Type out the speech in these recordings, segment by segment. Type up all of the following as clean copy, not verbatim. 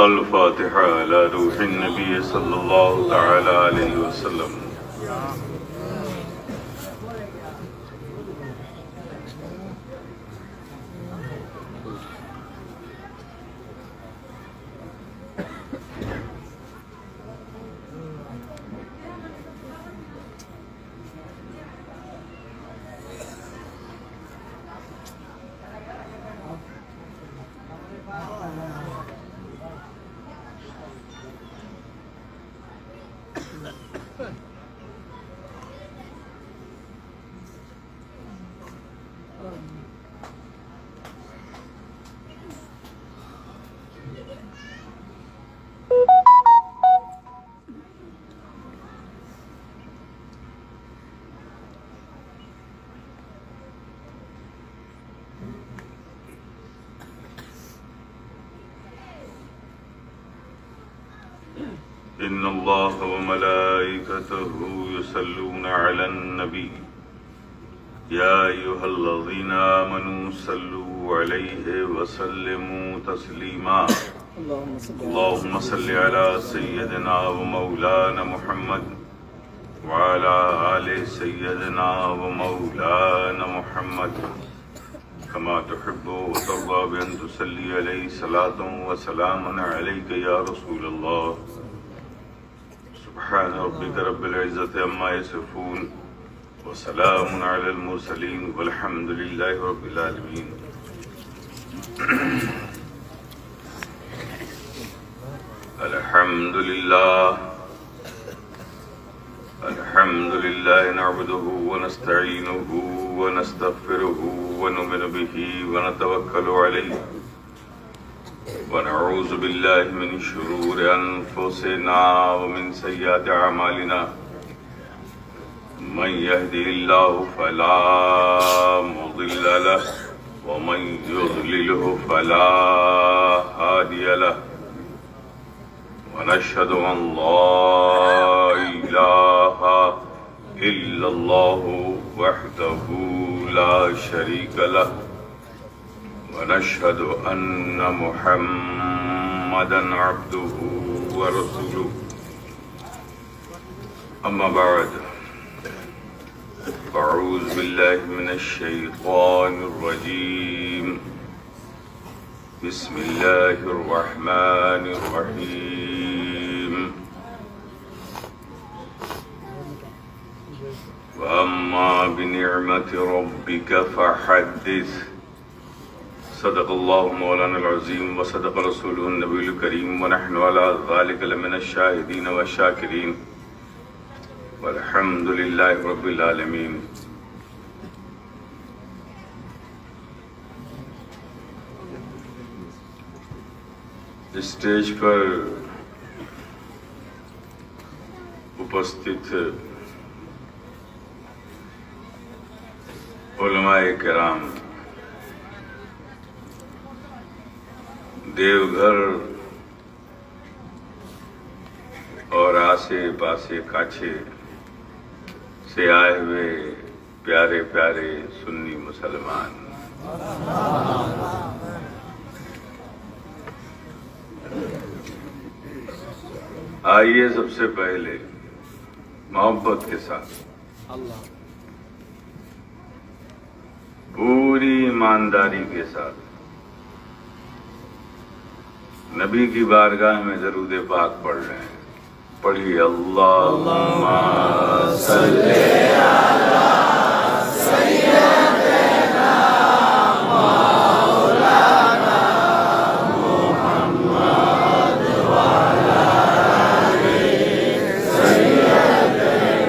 अल-फातिहा अला रूहिन नबी सल्लल्लाहु तआला अलैहि वसल्लम। इन्नल्लाह व मलाइकतहु युसल्लूना अलन नबी या अय्युहल्लज़ीना आमनू सल्लू अलैहि व सल्लिमू तस्लीमा। अल्लाहुम्मा सल्लि अला सय्यदिना व मौलाना मुहम्मद व अला आलि सय्यदिना व मौलाना मुहम्मद कमा तुहिब्बु व तर्दा bi an तुसल्ली अलैहि सलातun व सलामुन अलैका या रसूलल्लाह। सुब्हान रब्बिका रब्बिल इज़्ज़ति अम्मा यसिफून व सलामुन अलल मुरसलीन वल्हम्दुलिल्लाहि रब्बिल आलमीन। अल्हम्दुलिल्लाह नअबुदुहु व नस्तईनुहु व नस्तगफिरुहु व नु'मिनु बिही व नतवक्कलु अलैहि व नऊज़ु बिल्लाहि मिन शुरूरि अनफुसिना व मिन सय्यिआति अमालिना। मन यहदिहिल्लाहु फला मुदिल्ल लहु व मन युद्लिलहु फला हादिय लहु। व नशहदु अन ला इलाहा इल्लल्लाहु वहदहु ला शरीका लहु व नशहदु अन्न मुहम्मदन अब्दुहु व रसूलुहु। अम्मा बाद अऊज़ु बिल्लाहि मिनश शैतानिर रजीम। बिस्मिल्लाहिर रहमानिर रहीम। व अम्मा बिनिअमति रब्बिका फहद्दिस। सदक़ल्लाहु मौलाना अज़ीम व सदक़ रसूलुहुन नबियुल करीम व नहनु अला ज़ालिका लमिनश शाहिदीन व शाकिरीन वल्हम्दुलिल्लाहि रब्बिल आलमीन। स्टेज पर उपस्थित उलमाए किराम, देवघर और आसे पासे काछे से आए हुए प्यारे प्यारे सुन्नी मुसलमान, आइए सबसे पहले मोहब्बत के साथ पूरी ईमानदारी के साथ नबी की बारगाह में दरूद पाक पढ़ रहे हैं। पढ़िए अल्लाहुम्मा सल्ली अला सय्यिदना मौलाना मुहम्मद व अला आलि सय्यिदना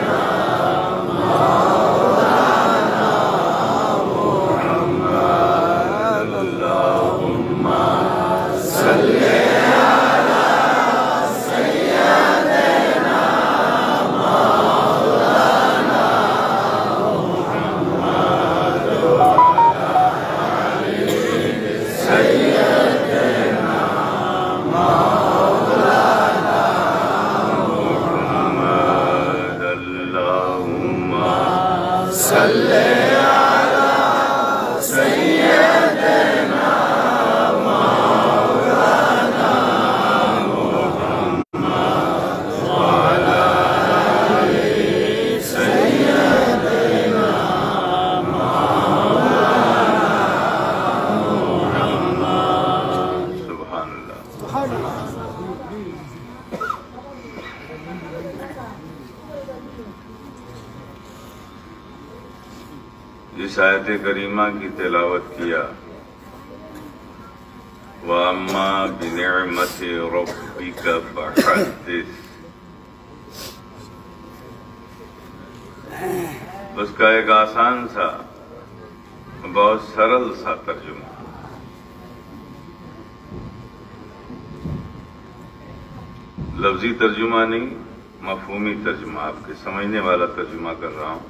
मौलाना मुहम्मद। अल्लाहुम्मा सल्ली सय्यिदना मौलाना इस आयत करीमा की तिलावत किया, व अम्मा बिनिअमति रब्बिका फहद्दिस, उसका एक आसान सा बहुत सरल सा तर्जुमा, लफ्जी तर्जुमा नहीं, मफहूमी तर्जुमा, आपके समझने वाला तर्जुमा कर रहा हूं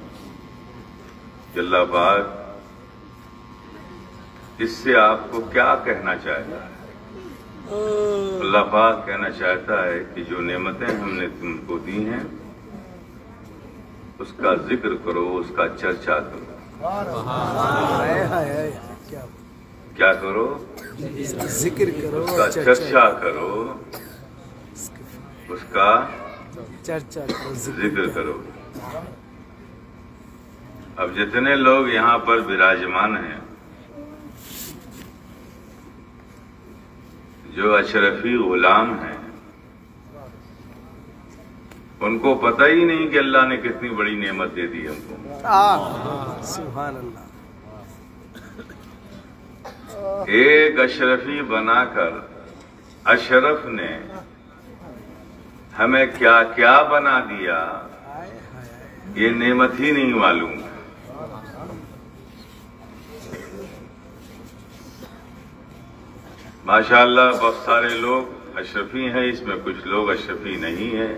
कि अल्लाह पाक इससे आपको क्या कहना चाहता है। अल्लाह पाक कहना चाहता है कि जो नेमतें हमने तुमको दी हैं उसका जिक्र करो, उसका चर्चा करो। क्या करो? जिक्र करो, उसका चर्चा करो, उसका चर्चा करो, जिक्र करो। अब जितने लोग यहाँ पर विराजमान हैं, जो अशरफी गुलाम हैं, उनको पता ही नहीं कि अल्लाह ने कितनी बड़ी नेमत दे दी हमको। सुभान अल्लाह। एक अशरफी बनाकर अशरफ ने हमें क्या क्या बना दिया, ये नेमत ही नहीं मालूम। माशाअल्लाह बहुत सारे लोग अशरफी हैं, इसमें कुछ लोग अशरफी नहीं हैं,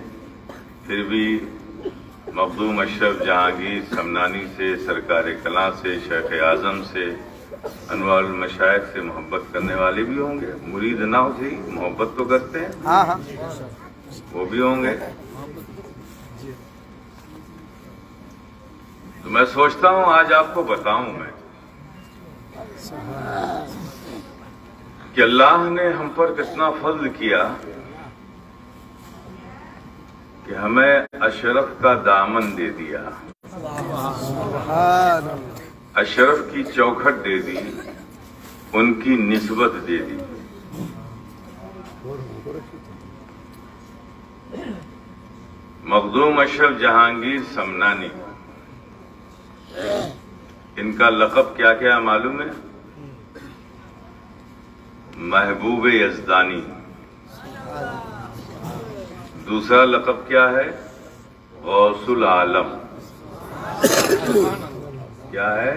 फिर भी मखदूम अशरफ जहांगीर समनानी से, सरकार कला से, शेख आजम से, अनवारुल मशाइख से मोहब्बत करने वाले भी होंगे। मुरीद ना हो सही, मोहब्बत तो करते हैं, हाँ हाँ, वो भी होंगे। तो मैं सोचता हूं आज आपको बताऊं मैं कि अल्लाह ने हम पर कितना फजल किया कि हमें अशरफ का दामन दे दिया, अशरफ की चौखट दे दी, उनकी निस्बत दे दी। मखदूम अशरफ जहांगीर समनानी, इनका लक़ब क्या क्या मालूम है? महबूब यज़दानी। दूसरा लक़ब क्या है? गौसुल आलम। क्या है?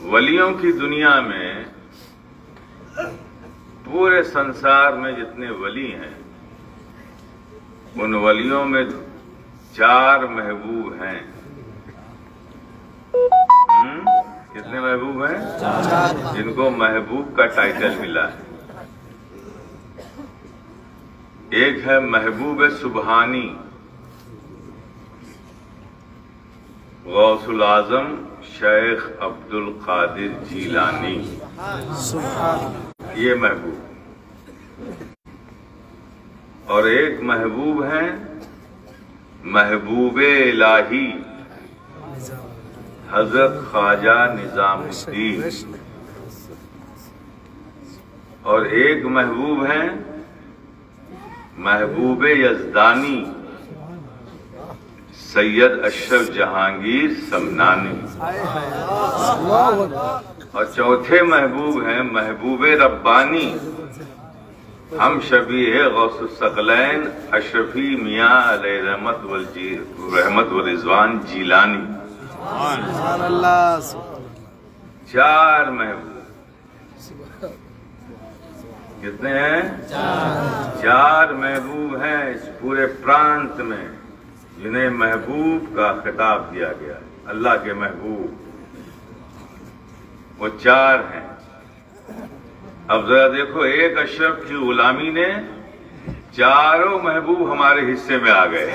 वलियों की दुनिया में, पूरे संसार में जितने वली हैं, उन वलियों में 4 महबूब हैं। कितने महबूब हैं? 4, जिनको महबूब का टाइटल मिला है। एक है महबूब सुबहानी, गौसुल आजम शेख अब्दुल कादिर जीलानी, ये महबूब। और एक महबूब हैं महबूबे इलाही हजरत ख्वाजा निजामुद्दीन। और एक महबूब हैं महबूबे यज़दानी सैयद अशरफ जहांगीर समनानी। और चौथे महबूब हैं महबूबे रब्बानी हम शबीह गौसुस सकलैन अशरफी मियाँ अलैहि रहमत व रिजवान जीलानी। 4 महबूब। कितने हैं? 4 महबूब हैं इस पूरे प्रांत में, जिन्हें महबूब का खिताब दिया गया है। अल्लाह के महबूब वो 4 हैं। अब जरा देखो, एक अशरफ की गुलामी ने 4 महबूब हमारे हिस्से में आ गए।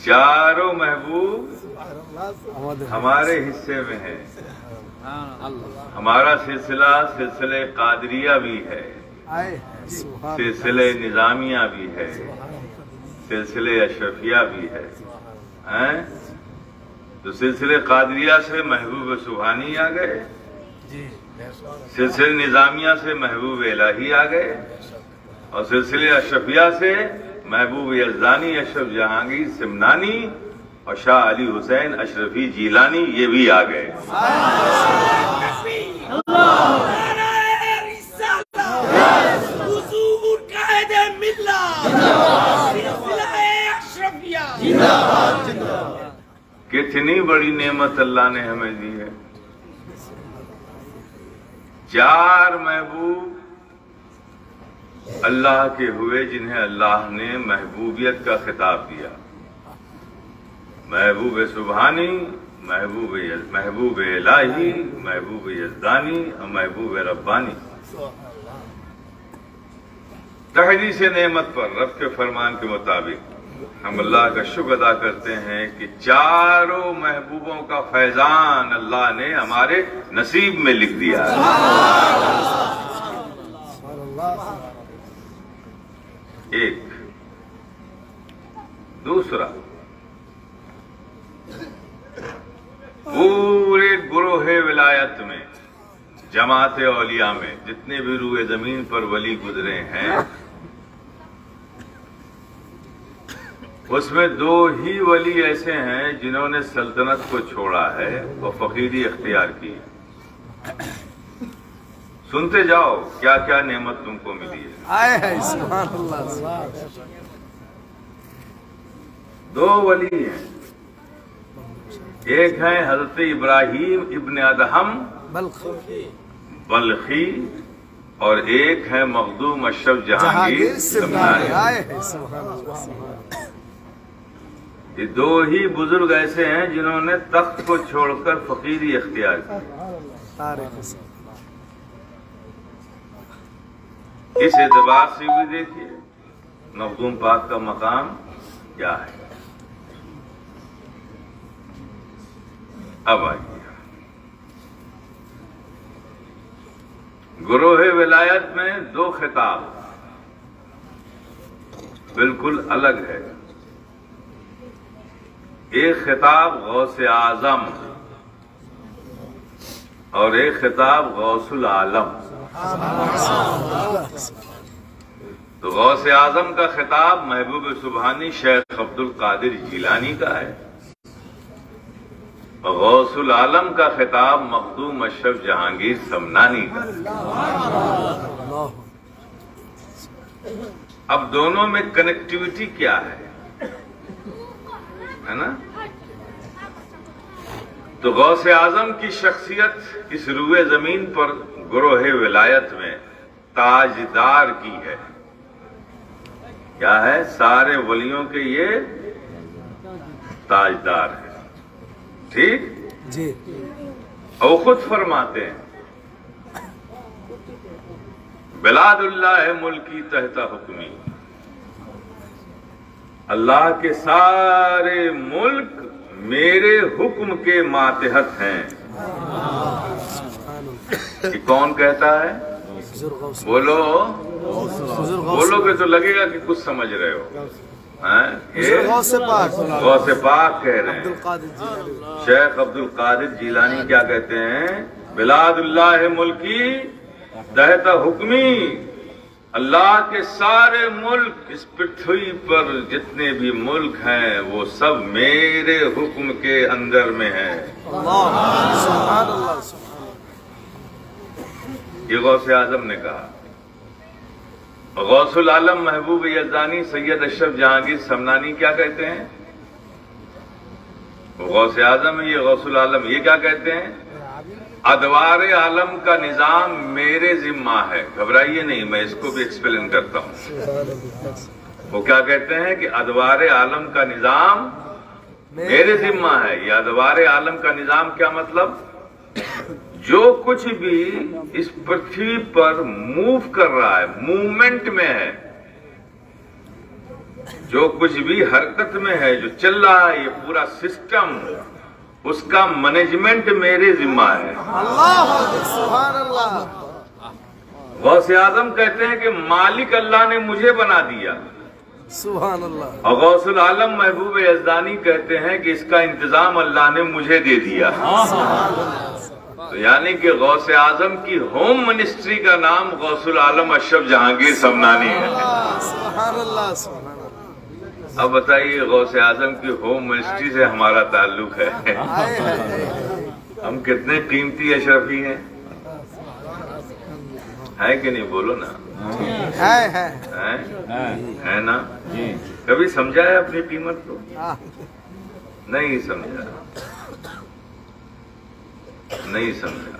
4 महबूब हमारे हिस्से में है। हमारा सिलसिले कादरिया भी है, सिलसिले निजामिया भी है, सिलसिले अशरफिया भी है। तो सिलसिले कादरिया से महबूब सुभानी आ गए, सिलसिले निजामिया से महबूब इलाही आ गए, और सिलसिले अशरफिया से महबूब यज़दानी, अशरफ जहांगीर सिमनानी और शाह अली हुसैन अशरफी जीलानी ये भी आ गए। कितनी बड़ी नेमत अल्लाह ने हमें दी है। 4 महबूब अल्लाह के हुए जिन्हें अल्लाह ने महबूबियत का खिताब दिया। महबूब सुभानी, महबूब इलाही, महबूब यज़दानी और महबूब रब्बानी। तहदीस नेमत पर रब के फरमान के मुताबिक हम अल्लाह का शुक्र अदा करते हैं कि 4 महबूबों का फैजान अल्लाह ने हमारे नसीब में लिख दिया है। एक। दूसरा, पूरे गुरोहे विलायत में, जमात औलिया में जितने भी रूए जमीन पर वली गुजरे हैं, उसमें 2 ही वली ऐसे हैं जिन्होंने सल्तनत को छोड़ा है और फकीरी अख्तियार की। सुनते जाओ क्या क्या नेमत तुमको मिली है। सुभान अल्लाह। 2 वली हैं, एक है हजरत इब्राहिम इब्न अदहम बल्खी और एक है मखदूम अशरफ जहांगीर सिमनानी। ये 2 ही बुजुर्ग ऐसे हैं जिन्होंने तख्त को छोड़कर फकीरी अख्तियार की। इस एतबार से भी देखिए मखदूम पाक का मकाम क्या है। अब आइए, गुरोहे विलायत में 2 खिताब बिल्कुल अलग है। एक खिताब गौसे आजम और एक खिताब गौसुल आलम। तो गौसे आजम का खिताब महबूब सुभानी शेख अब्दुल कादिर जीलानी का है और गौसुल आलम का खिताब मखदूम अशरफ जहांगीर समनानी का। अब दोनों में कनेक्टिविटी क्या है ना? तो गौसे आजम की शख्सियत इस रूए जमीन पर गुरोहे विलायत में ताजदार की है। क्या है? सारे वलियों के ये ताजदार है। ठीक जी। और खुद फरमाते हैं बिलादुल्लाह मुल्की तहता हुक्मी, अल्लाह के सारे मुल्क मेरे हुक्म के मातहत हैं। ये कौन कहता है? बोलो, बोलोगे तो लगेगा कि कुछ समझ रहे हो। गौसे पाक कह रहे हैं। शेख अब्दुल कादिर जीलानी क्या कहते हैं? बिलादुल्लाह मुल्की तहता हुक्मी, अल्लाह के सारे मुल्क, इस पृथ्वी पर जितने भी मुल्क हैं वो सब मेरे हुक्म के अंदर में हैं। ये गौसे आजम ने कहा। गौसुल आलम महबूब यज़दानी सैयद अशरफ जहांगीर समनानी क्या कहते हैं? गौसे आजम है, ये गौसुल आलम ये क्या कहते हैं? अदवारे आलम का निजाम मेरे जिम्मा है। घबराइए नहीं, मैं इसको भी एक्सप्लेन करता हूं। वो क्या कहते हैं कि अदवारे आलम का निजाम मेरे जिम्मा है। ये अदवारे आलम का निजाम क्या मतलब? जो कुछ भी इस पृथ्वी पर मूव कर रहा है, मूवमेंट में है, जो कुछ भी हरकत में है, जो चल रहा है, ये पूरा सिस्टम, उसका मैनेजमेंट मेरे जिम्मा है। गौसे आजम कहते हैं कि मालिक अल्लाह ने मुझे बना दिया, सुभान अल्लाह। और गौसुल आलम महबूब यज़दानी कहते हैं कि इसका इंतजाम अल्लाह ने मुझे दे दिया। तो यानी कि गौसे आजम की होम मिनिस्ट्री का नाम गौसुल आलम अशरफ जहांगीर समनानी है। सुभान अल्लाह, सुभान अल्लाह। अब बताइए, गौसे आजम की होम मिनिस्ट्री से हमारा ताल्लुक है। हाय, हाय। हम कितने कीमती अशरफी हैं, है कि नहीं? बोलो ना। है ना? कभी समझा है अपनी कीमत को? नहीं समझा, नहीं समझा।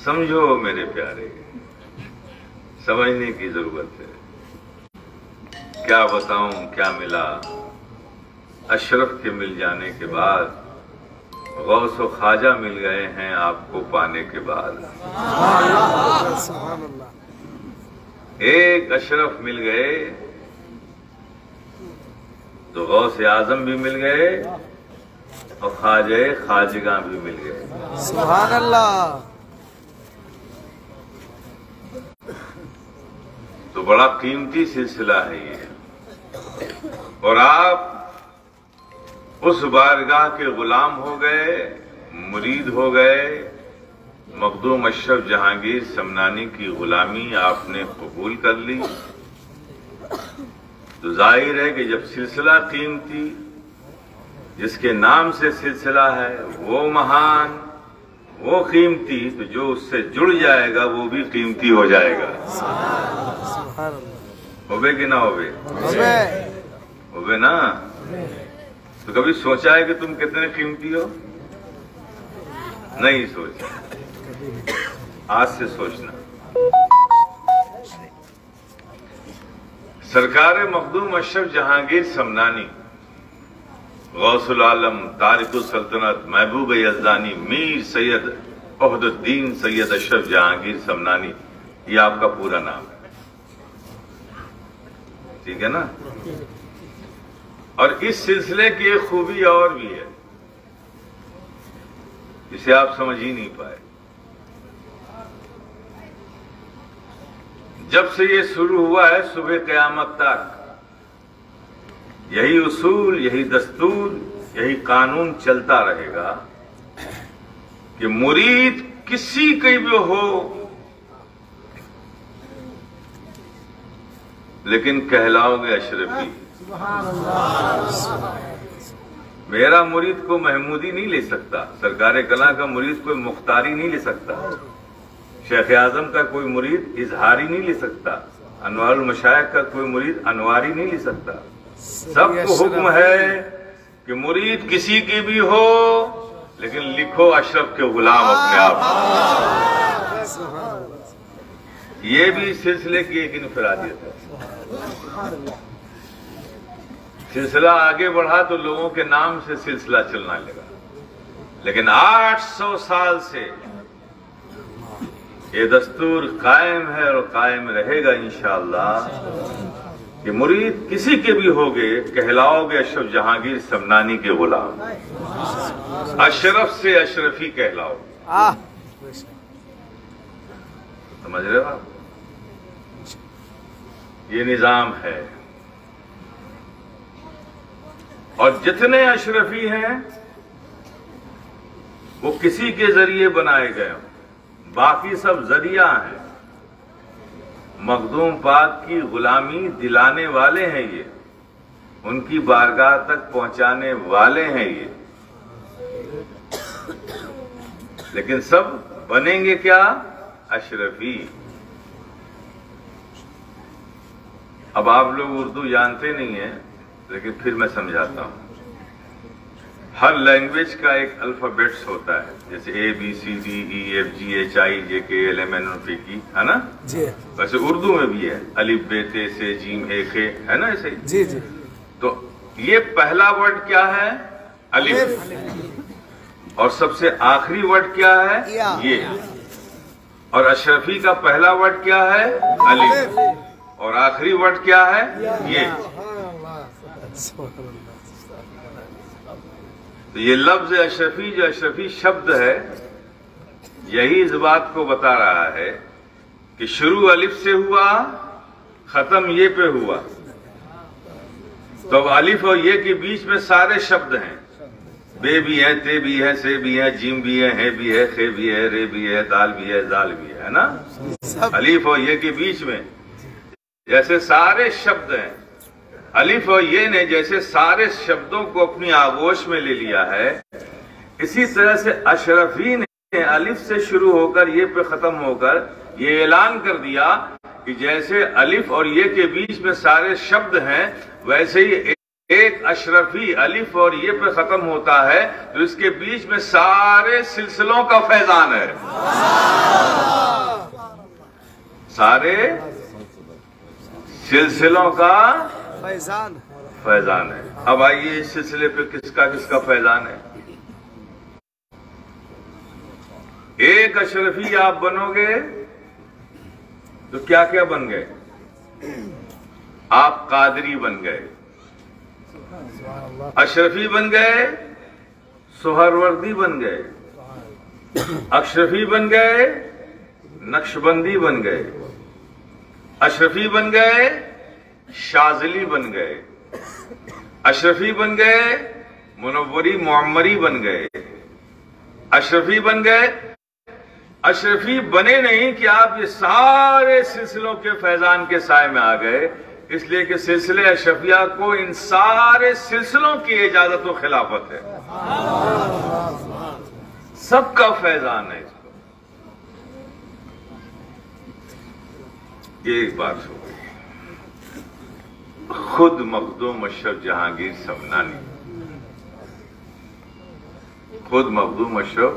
समझो मेरे प्यारे, समझने की जरूरत है। क्या बताऊं क्या मिला अशरफ के मिल जाने के बाद, गौस व ख्वाजा मिल गए हैं आपको पाने के बाद। एक अशरफ मिल गए तो गौस आजम भी मिल गए और ख्वाजा खाजगा भी मिल गए। सुभान अल्लाह। तो बड़ा कीमती सिलसिला है ये, और आप उस बारगाह के गुलाम हो गए, मुरीद हो गए। मखदूम अशरफ जहांगीर समनानी की गुलामी आपने कबूल कर ली। तो जाहिर है कि जब सिलसिला कीमती, जिसके नाम से सिलसिला है, वो महान, वो कीमती, तो जो उससे जुड़ जाएगा वो भी कीमती हो जाएगा। होवे कि ना होवे? होवे ना। तो कभी सोचा है कि तुम कितने कीमती हो? नहीं सोचा। आज से सोचना। सरकार मखदूम अशरफ जहांगीर समनानी, गौसुल आलम, तारिकुल सल्तनत, महबूब यज़दानी, मीर सैयद ओहदुद्दीन सैयद अशरफ जहांगीर समनानी, ये आपका पूरा नाम है। ठीक है ना? और इस सिलसिले की एक खूबी और भी है, जिसे आप समझ ही नहीं पाए। जब से ये शुरू हुआ है, सुबह क़यामत तक यही उसूल, यही दस्तूर, यही कानून चलता रहेगा कि मुरीद किसी के भी हो, लेकिन कहलाओगे अशरफी। मेरा मुरीद को महमूदी नहीं ले सकता, सरकार कला का मुरीद कोई मुख्तारी नहीं ले सकता, शेख आजम का कोई मुरीद इजहारी नहीं ले सकता, अनवारुल मशाइख का कोई मुरीद अनवारी नहीं ले सकता। सबको हुक्म है कि मुरीद किसी की भी हो, लेकिन लिखो अशरफ के गुलाम अपने आप। ये भी सिलसिले की एक इनफरादियत है। सिलसिला आगे बढ़ा तो लोगों के नाम से सिलसिला चलने लगा, लेकिन 800 साल से ये दस्तूर कायम है और कायम रहेगा इंशाअल्लाह कि मुरीद किसी के भी होगे, कहलाओगे अशरफ जहांगीर समनानी के गुलाम। अशरफ से अशरफी कहलाओ। समझ रहे हो आप? ये निजाम है। और जितने अशरफी हैं वो किसी के जरिए बनाए गए, बाकी सब जरिया हैं। मखदूम पाक की गुलामी दिलाने वाले हैं ये, उनकी बारगाह तक पहुंचाने वाले हैं ये, लेकिन सब बनेंगे क्या? अशरफी। अब आप लोग उर्दू जानते नहीं हैं, लेकिन फिर मैं समझाता हूं। हर लैंग्वेज का एक अल्फाबेट्स होता है, जैसे ABCDEFGHIJKLMNOP, है ना? जी। वैसे उर्दू में भी है, अलिफ बे ते से जीम ए खे, है ना? ऐसे जी जी। तो ये पहला वर्ड क्या है? अलिफ। और सबसे आखिरी वर्ड क्या है? ये। और अशरफी का पहला वर्ड क्या है? अलिफ। और आखिरी वर्ड क्या है? ये। तो ये लफ्ज अशरफी, जो अशरफी शब्द है, यही इस बात को बता रहा है कि शुरू अलिफ से हुआ, खत्म ये पे हुआ। तो अब अलिफ और ये के बीच में सारे शब्द हैं। बे भी है, ते भी है, से भी है, जीम भी है भी है, खे भी है, रे भी है, दाल भी है, जाल भी है ना। अलिफ और ये के बीच में जैसे सारे शब्द हैं, अलिफ और ये ने जैसे सारे शब्दों को अपनी आगोश में ले लिया है, इसी तरह से अशरफी ने अलिफ से शुरू होकर ये पे खत्म होकर ये ऐलान कर दिया कि जैसे अलिफ और ये के बीच में सारे शब्द हैं, वैसे ही एक अशरफी अलिफ और ये पे खत्म होता है तो इसके बीच में सारे सिलसिलों का फैजान है, सारे सिलसिलों का फैजान है। अब आइए इस सिलसिले पे किसका किसका फैजान है। एक अशरफी आप बनोगे तो क्या क्या बन गए? आप कादरी बन गए, अशरफी बन गए, सुहरवर्दी बन गए, अशरफी बन गए, नक्शबंदी बन गए, अशरफी बन गए, शाजली बन गए, अशरफी बन गए, मुनव्वरी मुअम्मरी बन गए, अशरफी बन गए। अशरफी बने नहीं कि आप ये सारे सिलसिलों के फैजान के साए में आ गए, इसलिए कि सिलसिले अशरफिया को इन सारे सिलसिलों की इजाजत व खिलाफत है, सबका फैजान है इसको। ये एक बात हो गई। खुद मखदूम अशरफ जहांगीर समनानी, खुद मखदूम अशरफ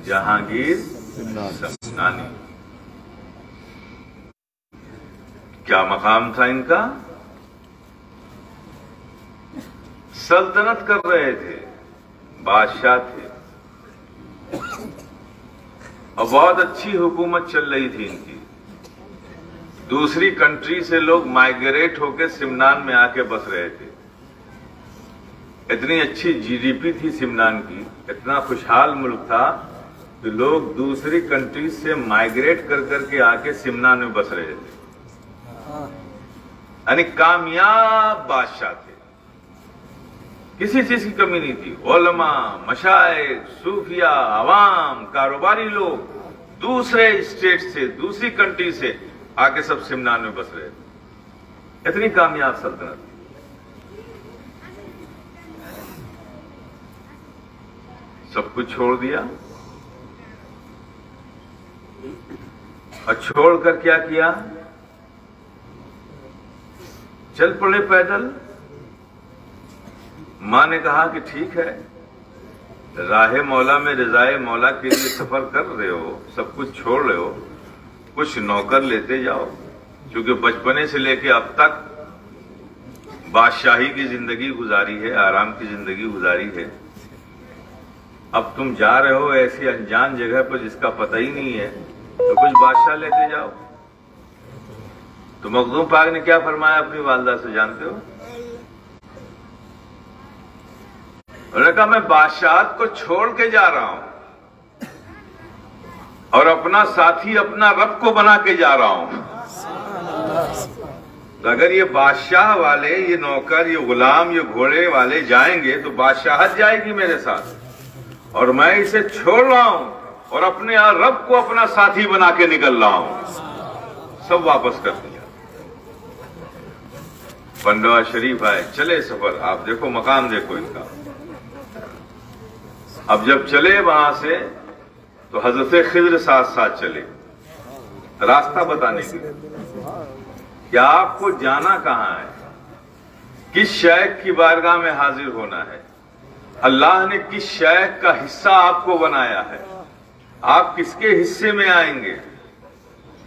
जहांगीर समनानी, क्या मकाम था इनका? सल्तनत कर रहे थे, बादशाह थे और बहुत अच्छी हुकूमत चल रही थी इनकी। दूसरी कंट्री से लोग माइग्रेट होकर सिमनान में आके बस रहे थे। इतनी अच्छी जीडीपी थी सिमनान की, इतना खुशहाल मुल्क था कि लोग दूसरी कंट्री से माइग्रेट कर करके आके सिमनान में बस रहे थे। यानी कामयाब बादशाह थे, किसी चीज की कमी नहीं थी। उलमा, मशाइख, सूफिया, अवाम, कारोबारी लोग दूसरे स्टेट से, दूसरी कंट्री से आके सब सिमनान में बस रहे थे। इतनी कामयाब सल्तनत थी। सब कुछ छोड़ दिया और छोड़कर क्या किया? चल पड़े पैदल। मां ने कहा कि ठीक है, राहे मौला में रिजाए मौला के लिए सफर कर रहे हो, सब कुछ छोड़ रहे हो, कुछ नौकर लेते जाओ, क्योंकि बचपने से लेके अब तक बादशाही की जिंदगी गुजारी है, आराम की जिंदगी गुजारी है। अब तुम जा रहे हो ऐसी अनजान जगह पर जिसका पता ही नहीं है, तो कुछ बादशाह लेते जाओ। तो मखदूम पाक ने क्या फरमाया अपनी वालदा से, जानते हो? उन्होंने कहा मैं बादशाहत को छोड़ के जा रहा हूं और अपना साथी अपना रब को बना के जा रहा हूं। तो अगर ये बादशाह वाले, ये नौकर, ये गुलाम, ये घोड़े वाले जाएंगे तो बादशाहत जाएगी मेरे साथ, और मैं इसे छोड़ रहा हूं और अपने रब को अपना साथी बना के निकल रहा हूं। सब वापस कर दिया। पंडवा शरीफ आए, चले सफर। आप देखो मकाम, देखो इनका। अब जब चले वहां से तो हजरत खिज्र साथ साथ चले, रास्ता बताने के लिए। क्या आपको जाना कहां है, किस शेख की बारगाह में हाजिर होना है, अल्लाह ने किस शेख का हिस्सा आपको बनाया है, आप किसके हिस्से में आएंगे,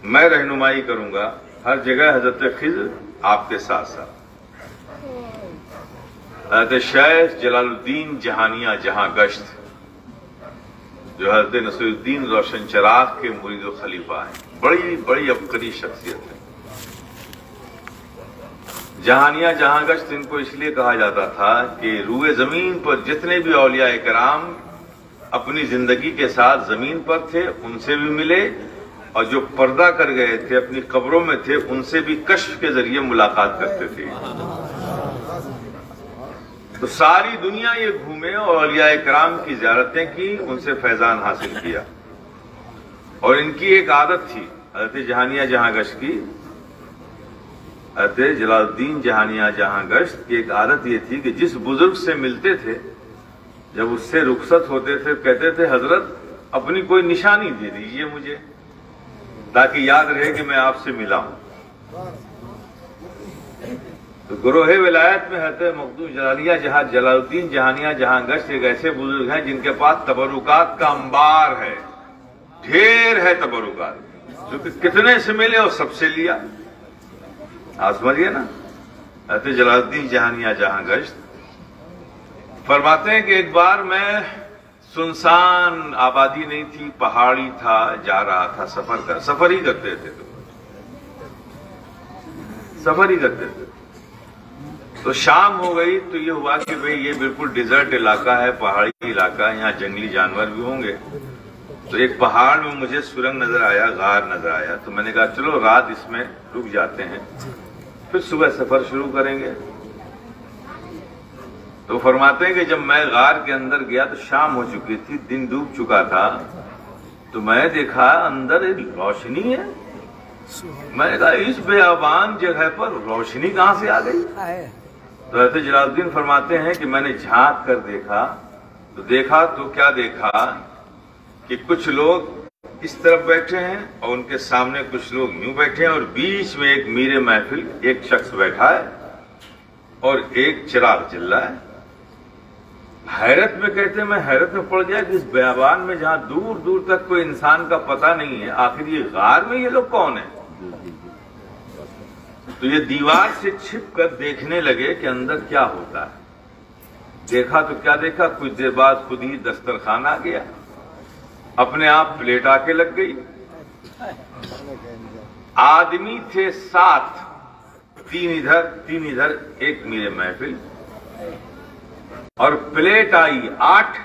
मैं रहनुमाई करूंगा हर जगह। हजरत खिज्र आपके साथ साथ। हजरत शेख जलालुद्दीन जहानिया जहां गश्त, जो हजरत नसीरुद्दीन रोशन चराग के मुरीद व खलीफा हैं, बड़ी बड़ी अबकरी शख्सियत है। जहानिया जहां गश्त इनको इसलिए कहा जाता था कि रूए जमीन पर जितने भी औलिया इकराम अपनी जिंदगी के साथ जमीन पर थे उनसे भी मिले, और जो पर्दा कर गए थे अपनी कब्रों में थे उनसे भी कश्फ के जरिए मुलाकात करते थे। तो सारी दुनिया ये घूमे और औलिया किराम की ज़ियारतें की, उनसे फैजान हासिल किया। और इनकी एक आदत थी हज़रत जहानिया जहांगश्त की, हज़रत जलालुद्दीन जहानिया जहांगश्त की एक आदत ये थी कि जिस बुजुर्ग से मिलते थे, जब उससे रुखसत होते थे, कहते थे हजरत अपनी कोई निशानी दे दीजिए मुझे, ताकि याद रहे कि मैं आपसे मिला हूं। तो गुरोहे विलायत में हज़रत मखदूम जलालुद्दीन जहानिया जहांगश्त एक ऐसे बुजुर्ग हैं जिनके पास तबरुकात का अंबार है, ढेर है तबरुकात, जो कि कितने से मिले और सबसे लिया। आप समझिए ना। हज़रत जलालुद्दीन जहानिया जहांगश्त फरमाते हैं कि एक बार मैं, सुनसान आबादी नहीं थी, पहाड़ी था, जा रहा था, सफर ही करते थे, सफर ही करते थे। तो शाम हो गई तो ये हुआ कि भाई ये बिल्कुल डिजर्ट इलाका है, पहाड़ी इलाका है, यहाँ जंगली जानवर भी होंगे। तो एक पहाड़ में मुझे सुरंग नजर आया, गार नजर आया, तो मैंने कहा चलो रात इसमें रुक जाते हैं, फिर सुबह सफर शुरू करेंगे। तो फरमाते हैं कि जब मैं गार के अंदर गया तो शाम हो चुकी थी, दिन डूब चुका था। तो मैं देखा अंदर एक रोशनी है। मैंने कहा इस बेआबान जगह पर रोशनी कहां से आ गई? तो हज़रत जलालुद्दीन फरमाते हैं कि मैंने झांक कर देखा, तो क्या देखा कि कुछ लोग इस तरफ बैठे हैं और उनके सामने कुछ लोग यूं बैठे हैं, और बीच में एक मीरे महफिल एक शख्स बैठा है और एक चिराग जल रहा है। हैरत में, कहते मैं हैरत में पड़ गया कि इस बयाबान में जहां दूर दूर तक कोई इंसान का पता नहीं है, आखिर ये गार में ये लोग कौन है? तो ये दीवार से छिप कर देखने लगे कि अंदर क्या होता है। देखा तो क्या देखा, कुछ देर बाद खुद ही दस्तरखान आ गया, अपने आप प्लेट आके लग गई। आदमी थे 7, 3 इधर, एक मीरे महफिल, और प्लेट आई 8।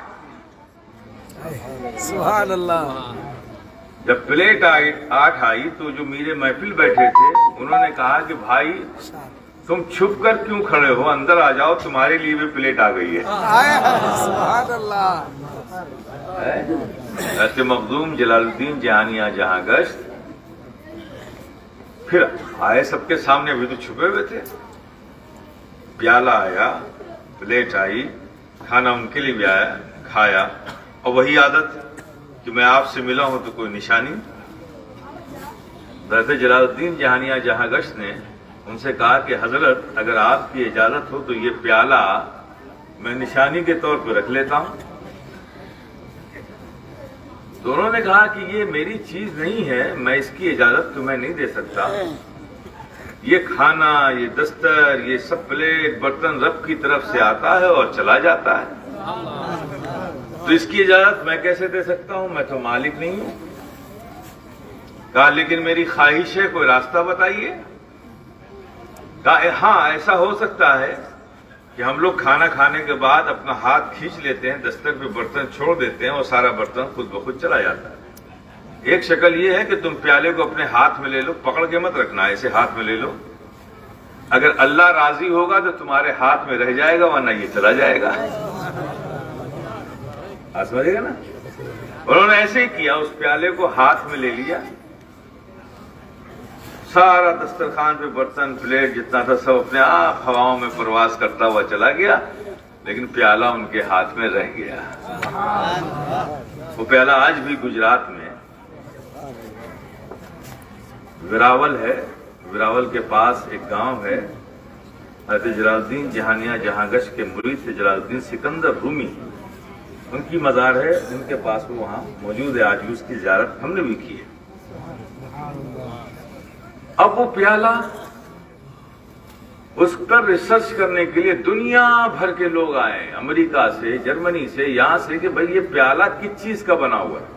सुभान अल्लाह। जब प्लेट आई 8 आई तो जो मीरे महफिल बैठे थे उन्होंने कहा कि भाई तुम छुप कर क्यों खड़े हो, अंदर आ जाओ, तुम्हारे लिए भी प्लेट आ गई है। सुभान अल्लाह। हज़रत मखदूम जलालुद्दीन जहानिया जहांगश्त फिर आए सबके सामने, अभी तो छुपे हुए थे। प्याला आया, प्लेट आई, खाना उनके लिए भी आया, खाया, और वही आदत कि मैं आपसे मिला हूं तो कोई निशानी। हज़रत जलालुद्दीन जहानिया जहांगश्त ने उनसे कहा कि हजरत अगर आपकी इजाजत हो तो ये प्याला मैं निशानी के तौर पर रख लेता हूं। तो उन्होंने कहा कि ये मेरी चीज नहीं है, मैं इसकी इजाजत तुम्हें नहीं दे सकता। ये खाना, ये दस्तर, ये सब प्लेट बर्तन रब की तरफ से आता है और चला जाता है, तो इसकी इजाजत मैं कैसे दे सकता हूं, मैं तो मालिक नहीं हूं। कहा लेकिन मेरी ख्वाहिश है, कोई रास्ता बताइए। कहा हाँ, ऐसा हो सकता है कि हम लोग खाना खाने के बाद अपना हाथ खींच लेते हैं, दस्तर पे बर्तन छोड़ देते हैं और सारा बर्तन खुद ब खुद चला जाता है। एक शक्ल ये है कि तुम प्याले को अपने हाथ में ले लो, पकड़ के मत रखना, ऐसे हाथ में ले लो। अगर अल्लाह राजी होगा तो तुम्हारे हाथ में रह जाएगा, वरना ये चला जाएगा। आप समझेगा ना। उन्होंने ऐसे ही किया, उस प्याले को हाथ में ले लिया, सारा दस्तरखान पे बर्तन प्लेट जितना था सब अपने आप हवाओं में प्रवास करता हुआ चला गया, लेकिन प्याला उनके हाथ में रह गया। वो प्याला आज भी गुजरात में वेरावल है, वेरावल के पास एक गांव है। हज़रत जलालुद्दीन जहानिया जहांगश्त के मुरीद थे जलालुद्दीन सिकंदर रूमी, उनकी मजार है, उनके पास वो वहां मौजूद है, आज भी उसकी ज़ियारत हमने भी की है। अब वो प्याला, उस पर रिसर्च करने के लिए दुनिया भर के लोग आए, अमेरिका से, जर्मनी से, यहां से, कि भाई ये प्याला किस चीज का बना हुआ है।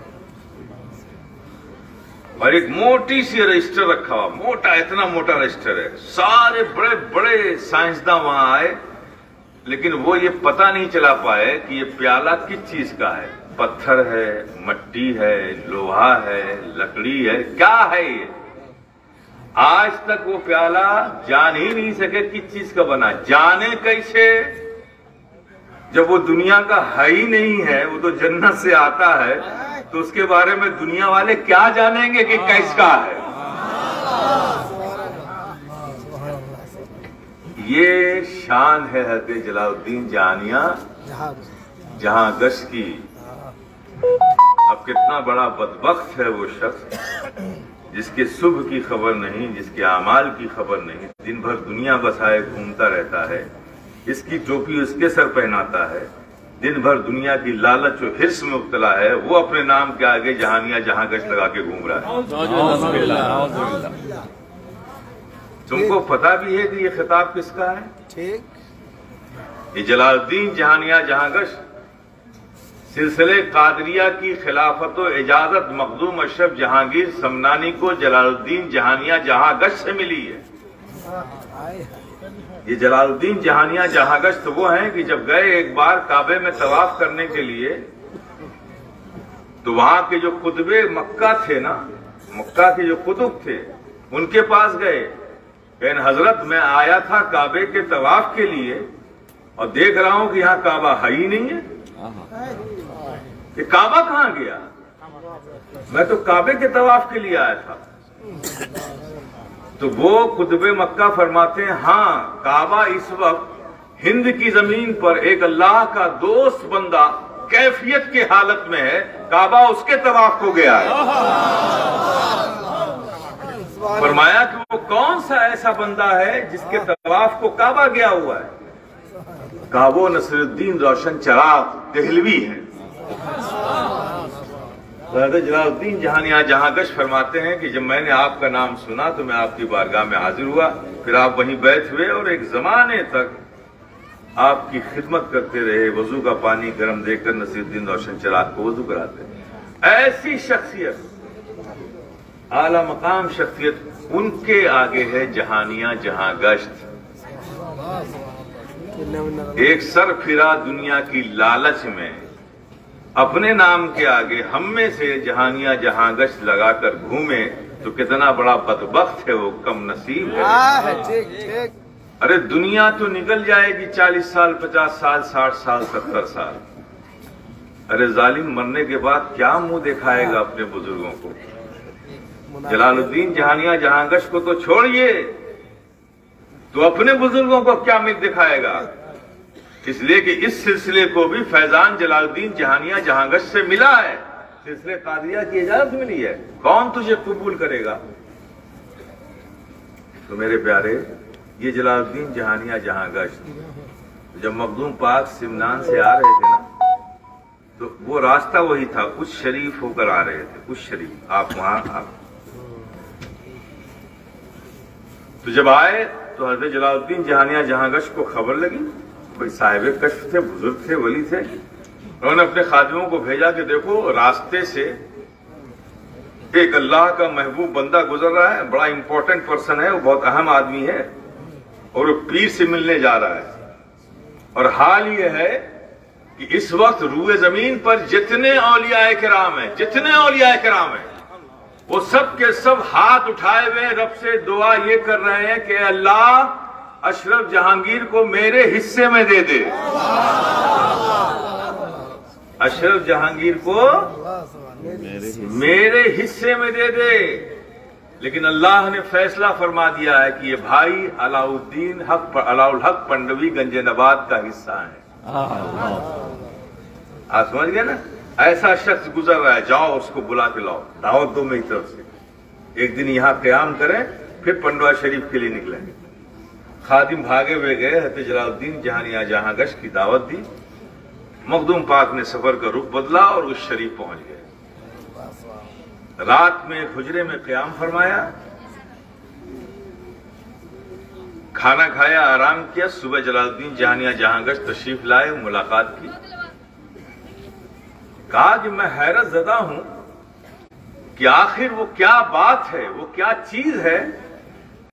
और एक मोटी सी रजिस्टर रखा हुआ, मोटा, इतना मोटा रजिस्टर है। सारे बड़े बड़े साइंसदान वहां आए, लेकिन वो ये पता नहीं चला पाए कि ये प्याला किस चीज का है। पत्थर है, मट्टी है, लोहा है, लकड़ी है, क्या है ये? आज तक वो प्याला जान ही नहीं सके किस चीज का बना। जाने कैसे, जब वो दुनिया का है ही नहीं है, वो तो जन्नत से आता है, तो उसके बारे में दुनिया वाले क्या जानेंगे कि कैसा है। ये शान है हज़रत जलालुद्दीन जहानिया जहां गश की। अब कितना बड़ा बदबख्त है वो शख्स जिसके सुबह की खबर नहीं, जिसके आमाल की खबर नहीं, दिन भर दुनिया बसाए घूमता रहता है, इसकी टोपी उसके सर पहनाता है, दिन भर दुनिया की लालच और हिर्स में मुब्तला है, वो अपने नाम के आगे जहानिया जहां गश लगा के घूम रहा है। तुमको पता भी है कि ये खिताब किसका है? ठीक। ये जलालुद्दीन जहानिया जहां गश सिलसिले कादरिया की खिलाफत और इजाजत मखदूम अशरफ जहांगीर समनानी को जलालुद्दीन जहानिया जहां गश से मिली है। ये जलालुद्दीन जहानिया जहां गश तो वो हैं कि जब गए एक बार काबे में तवाफ करने के लिए, तो वहां के जो कुतुबे मक्का थे ना, मक्का के जो कुतुब थे, उनके पास गए, कहने हजरत मैं आया था काबे के तवाफ के लिए और देख रहा हूं कि यहाँ काबा है ही नहीं है। ये काबा कहाँ गया? मैं तो काबे के तवाफ के लिए आया था। तो वो कुतुबे मक्का फरमाते हैं, हाँ काबा इस वक्त हिंद की जमीन पर एक अल्लाह का दोस्त बंदा कैफियत की हालत में है, काबा उसके तवाफ को गया है। फरमाया कि वो कौन सा ऐसा बंदा है जिसके तवाफ को काबा गया हुआ है? कहा वो नसीरुद्दीन रोशन चराग देहलवी है। जलालुद्दीन जहानिया जहां गश फरमाते हैं कि जब मैंने आपका नाम सुना तो मैं आपकी बारगाह में हाजिर हुआ, फिर आप वहीं बैठ हुए और एक जमाने तक आपकी खिदमत करते रहे, वजू का पानी गर्म देकर नसीरुद्दीन रोशन चराग को वजू कराते। ऐसी शख्सियत, आला मकाम शख्सियत, उनके आगे है जहानिया जहां गश्त। एक सर फिरा दुनिया की लालच में अपने नाम के आगे हम में से जहानिया जहां गश्त लगाकर घूमे तो कितना बड़ा बदबख्त है वो, कम नसीब है। ठीक ठीक। अरे दुनिया तो निकल जाएगी 40 साल, 50 साल, 60 साल, 70 साल। अरे जालिम मरने के बाद क्या मुंह दिखाएगा अपने बुजुर्गों को? जलालुद्दीन जहानिया जहां गश्त को तो छोड़िए, तो अपने बुजुर्गों को क्या मुंह दिखाएगा? इसलिए कि इस सिलसिले को भी फैजान जलालुद्दीन जहानिया जहां गश्त से मिला है, सिलसिले कादरिया की इजाजत मिली है। कौन तुझे कबूल करेगा? तो मेरे प्यारे, ये जलालुद्दीन जहानिया जहां गश्त जब मखदूम पाक सिमनान से आ रहे थे ना, तो वो रास्ता वही था, उस शरीफ होकर आ रहे थे, उस शरीफ। आप वहां आप तो जब आए तो हज़रत जलालुद्दीन जहानिया जहां गश्त को खबर लगी, कोई साहिब कश्फ थे, बुजुर्ग थे, वली थे। उन्होंने अपने खादिमों को भेजा कि देखो रास्ते से एक अल्लाह का महबूब बंदा गुजर रहा है, बड़ा इंपॉर्टेंट पर्सन है, वो बहुत अहम आदमी है और वो पीर से मिलने जा रहा है। और हाल ये है कि इस वक्त रूए जमीन पर जितने औलियाए किराम हैं, जितने औलियाए किराम हैं, वो सब के सब हाथ उठाए हुए रब से दुआ ये कर रहे हैं कि अल्लाह अशरफ जहांगीर को मेरे हिस्से में दे दे। अशरफ जहांगीर को मेरे हिस्से में दे दे। लेकिन अल्लाह ने फैसला फरमा दिया है कि ये भाई अलाउद्दीन अलाउल हक पंडवी गंजनबाद का हिस्सा है। आप समझ गए ना? ऐसा शख्स गुजर रहा है, जाओ उसको बुला के लाओ, दावत दो मेरी तरफ से। एक दिन यहाँ क़याम करें, फिर पंडवा शरीफ के लिए निकलेंगे। खादिम भागे हुए गए, हज़रत जलालुद्दीन जहानिया जहां गश्त की दावत दी। मखदूम पाक ने सफर का रुख बदला और उस शरीफ पहुंच गए। रात में एक हुजरे में क़याम फरमाया, खाना खाया, आराम किया। सुबह जलालुद्दीन जहानिया जहां गश्त तशरीफ लाए, मुलाकात की। कहा कि मैं हैरत ज़दा हूं कि आखिर वो क्या बात है, वो क्या चीज है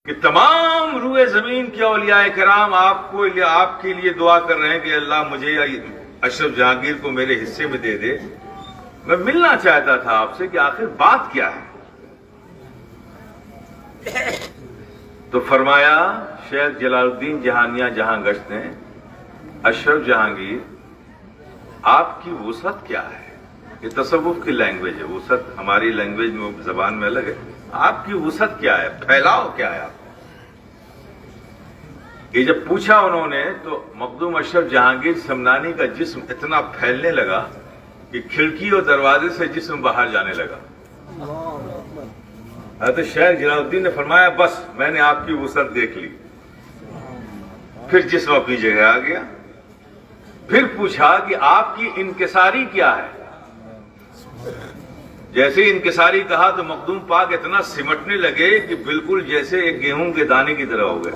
कि तमाम रूए जमीन के औलियाए किराम आपके लिए दुआ कर रहे हैं कि अल्लाह मुझे अशरफ जहांगीर को मेरे हिस्से में दे दे। मैं मिलना चाहता था आपसे कि आखिर बात क्या है। तो फरमाया शेख जलालुद्दीन जहानिया जहां गश्त ने, अशरफ जहांगीर आपकी वुसअत क्या है? ये तसव्वुफ की लैंग्वेज है, वुसअत हमारी लैंग्वेज में जबान में अलग है। आपकी वुसअत क्या है, फैलाव क्या है? आप ये जब पूछा उन्होंने तो मखदूम अशरफ जहांगीर समनानी का जिस्म इतना फैलने लगा कि खिड़की और दरवाजे से जिस्म बाहर जाने लगा। हज़रत शेख जलालुद्दीन ने फरमाया, बस मैंने आपकी वुसअत देख ली। फिर जिस्म अपनी जगह आ गया। फिर पूछा कि आपकी इनकिसारी क्या है? जैसे इनकिसारी कहा तो मखदूम पाक इतना सिमटने लगे कि बिल्कुल जैसे एक गेहूं के दाने की तरह हो गए।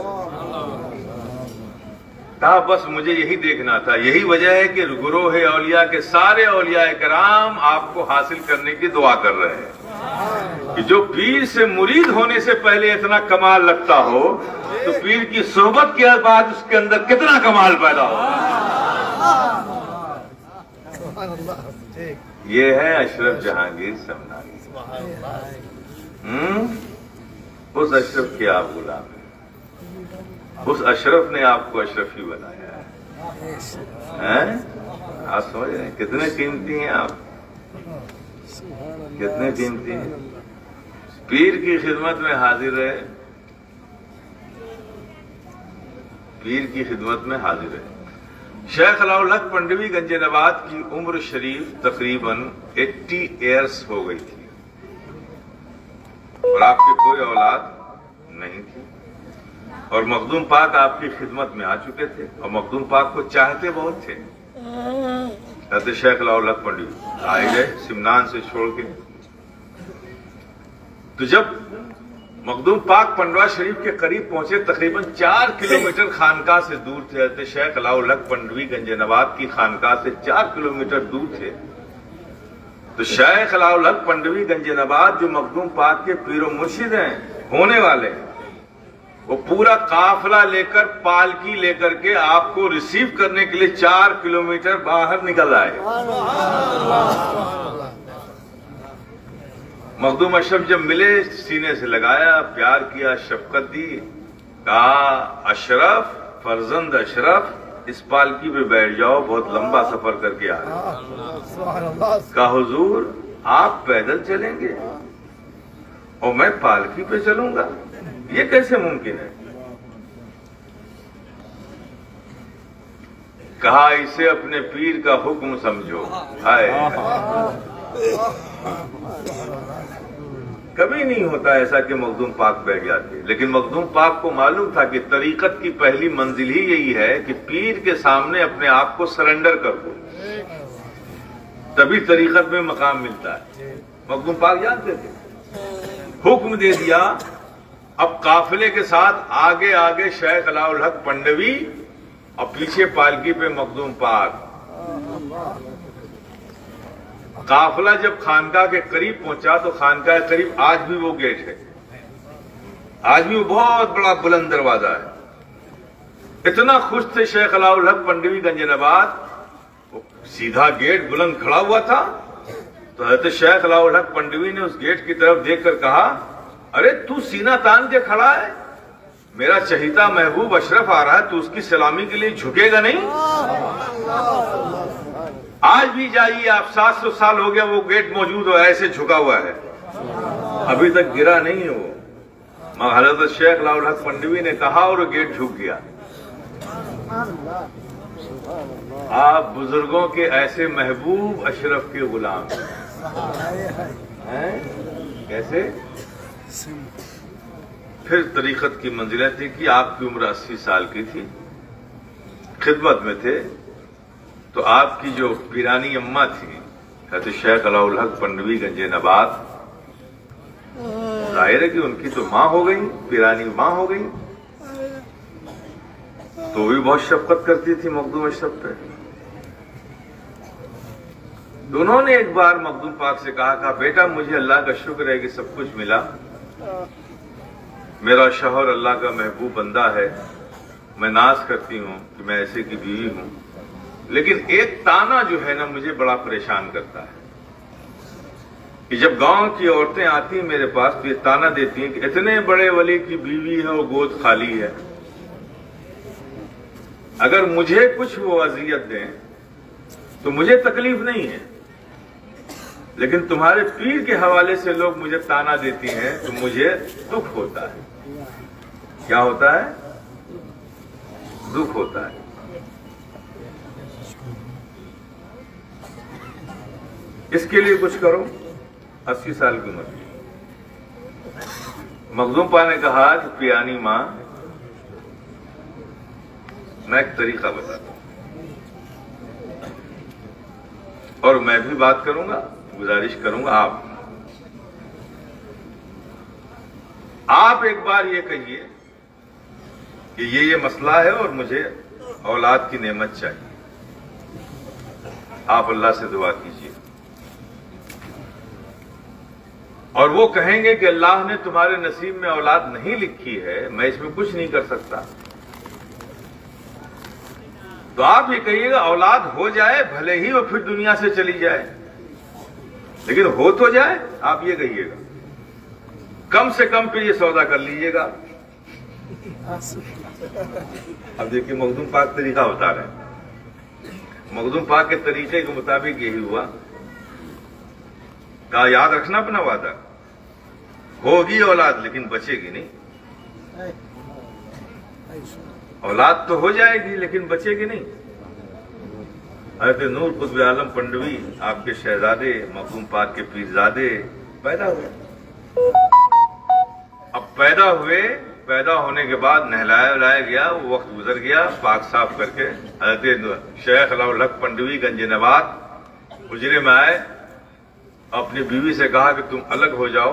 कहा बस मुझे यही देखना था। यही वजह है कि गुरोह औलिया के सारे औलिया कराम आपको हासिल करने की दुआ कर रहे हैं कि जो पीर से मुरीद होने से पहले इतना कमाल लगता हो तो पीर की सोहबत के बाद उसके अंदर कितना कमाल पैदा हो। ये है अशरफ जहांगीर समनानी। उस अशरफ के आप गुलाम हैं। उस अशरफ ने आपको अशरफी बनाया है? आप समझ रहे हैं कितने कीमती हैं आप, कितने कीमती हैं। पीर की खिदमत में हाजिर है, पीर की खिदमत में हाजिर है। शेख अलाउल हक पंडवी गंजनाबाद की उम्र शरीफ तकरीबन 80 ईयर्स हो गई थी और आपकी कोई औलाद नहीं थी और मखदूम पाक आपकी खिदमत में आ चुके थे और मखदूम पाक को चाहते बहुत थे। हज़रत शेख अलाउल हक पंडवी आए गए सिमनान से छोड़ के। तो जब मखदूम पाक पंडवा शरीफ के करीब पहुंचे, तकरीबन 4 किलोमीटर खानकाह से दूर थे। हज़रत शेख अलाउल हक पंडवी गंजनाबाद की खानकाह से 4 किलोमीटर दूर थे। तो शेख अलाउल हक पंडवी गंजनाबाद जो मखदूम पाक के पीरो मुर्शिद हैं, होने वाले हैं, वो पूरा काफिला लेकर पालकी लेकर के आपको रिसीव करने के लिए 4 किलोमीटर बाहर निकल आए। मखदूम अशरफ जब मिले, सीने से लगाया, प्यार किया, शफकत दी, कहा अशरफ, फर्जंद अशरफ, इस पालकी पे बैठ जाओ, बहुत लंबा सफर करके आ रहे। कहा हुजूर आप पैदल चलेंगे और मैं पालकी पे चलूंगा, ये कैसे मुमकिन है? कहा इसे अपने पीर का हुक्म समझो। हाय, कभी नहीं होता ऐसा कि मखदूम पाक बैठ जाते, लेकिन मखदूम पाक को मालूम था कि तरीकत की पहली मंजिल ही यही है कि पीर के सामने अपने आप को सरेंडर कर दो, तभी तरीकत में मकाम मिलता है। मखदूम पाक जानते थे। हुक्म दे दिया। अब काफिले के साथ आगे आगे शेख अलाउल हक पंडवी और पीछे पालकी पे मखदूम पाक। काफिला जब खानकाह के करीब पहुंचा तो खानकाह के करीब आज भी वो गेट है, आज भी वो बहुत बड़ा बुलंद दरवाजा है। इतना खुश थे शेख अलाउल हक पंडवी गंजनाबाद, वो सीधा गेट बुलंद खड़ा हुआ था। तो हज़रत शेख अलाउल हक पंडवी ने उस गेट की तरफ देखकर कहा, अरे तू सीना तान के खड़ा है, मेरा चहीता महबूब अशरफ आ रहा है, तू उसकी सलामी के लिए झुकेगा नहीं? आज भी जाइए आप, 700 साल हो गया वो गेट मौजूद हो, ऐसे झुका हुआ है, अभी तक गिरा नहीं है वो। हज़रत शेख अलाउल हक पंडवी ने कहा और वो गेट झुक गया। आप बुजुर्गों के ऐसे महबूब अशरफ के गुलाम हैं, कैसे? फिर तरीकत की मंजिलें थी कि आपकी उम्र 80 साल की थी, खिदमत में थे। तो आपकी जो पीरानी अम्मा थी हज़रत शेख अलाउल हक पंडवी गंजनाबाद, जाहिर है कि उनकी तो मां हो गई, पीरानी मां हो गई, तो भी बहुत शफकत करती थी मखदूम अशरफ पे। तो उन्होंने एक बार मखदूम पाक से कहा बेटा मुझे अल्लाह का शुक्र है कि सब कुछ मिला, मेरा शौहर अल्लाह का महबूब बंदा है, मैं नाज करती हूँ कि मैं ऐसे की बीवी हूँ, लेकिन एक ताना जो है ना मुझे बड़ा परेशान करता है कि जब गांव की औरतें आती हैं मेरे पास तो ये ताना देती हैं कि इतने बड़े वली की बीवी है वो गोद खाली है। अगर मुझे कुछ वो अजियत दें तो मुझे तकलीफ नहीं है, लेकिन तुम्हारे पीर के हवाले से लोग मुझे ताना देती हैं तो मुझे दुख होता है। क्या होता है? दुख होता है। इसके लिए कुछ करो। 80 साल की उम्र। मखदूम पा ने कहा कि पियानी माँ, मैं एक तरीका बताता हूं और मैं भी बात करूंगा, गुजारिश करूंगा आप एक बार ये कहिए कि ये मसला है और मुझे औलाद की नेमत चाहिए। आप अल्लाह से दुआ कीजिए और वो कहेंगे कि अल्लाह ने तुम्हारे नसीब में औलाद नहीं लिखी है, मैं इसमें कुछ नहीं कर सकता। तो आप ये कहिएगा औलाद हो जाए, भले ही वो फिर दुनिया से चली जाए, लेकिन हो तो जाए। आप ये कहिएगा, कम से कम पे ये सौदा कर लीजिएगा। अब देखिए मखदूम पाक तरीका बता रहे हैं। मखदूम पाक के तरीके के मुताबिक यही हुआ। कहा याद रखना अपना वादा, होगी औलाद लेकिन बचेगी नहीं। औलाद तो हो जाएगी लेकिन बचेगी नहीं। हज़रत नूर कुतुब आलम पंडवी, आपके शहजादे मखदूम पाक के पीरजादे पैदा हुए। अब पैदा होने के बाद नहलाया उलाया गया, वो वक्त गुजर गया, पाक साफ करके हज़रत शेख अलाउल हक पंडवी गंज नवात हुजरे में आए, अपनी बीवी से कहा कि तुम अलग हो जाओ,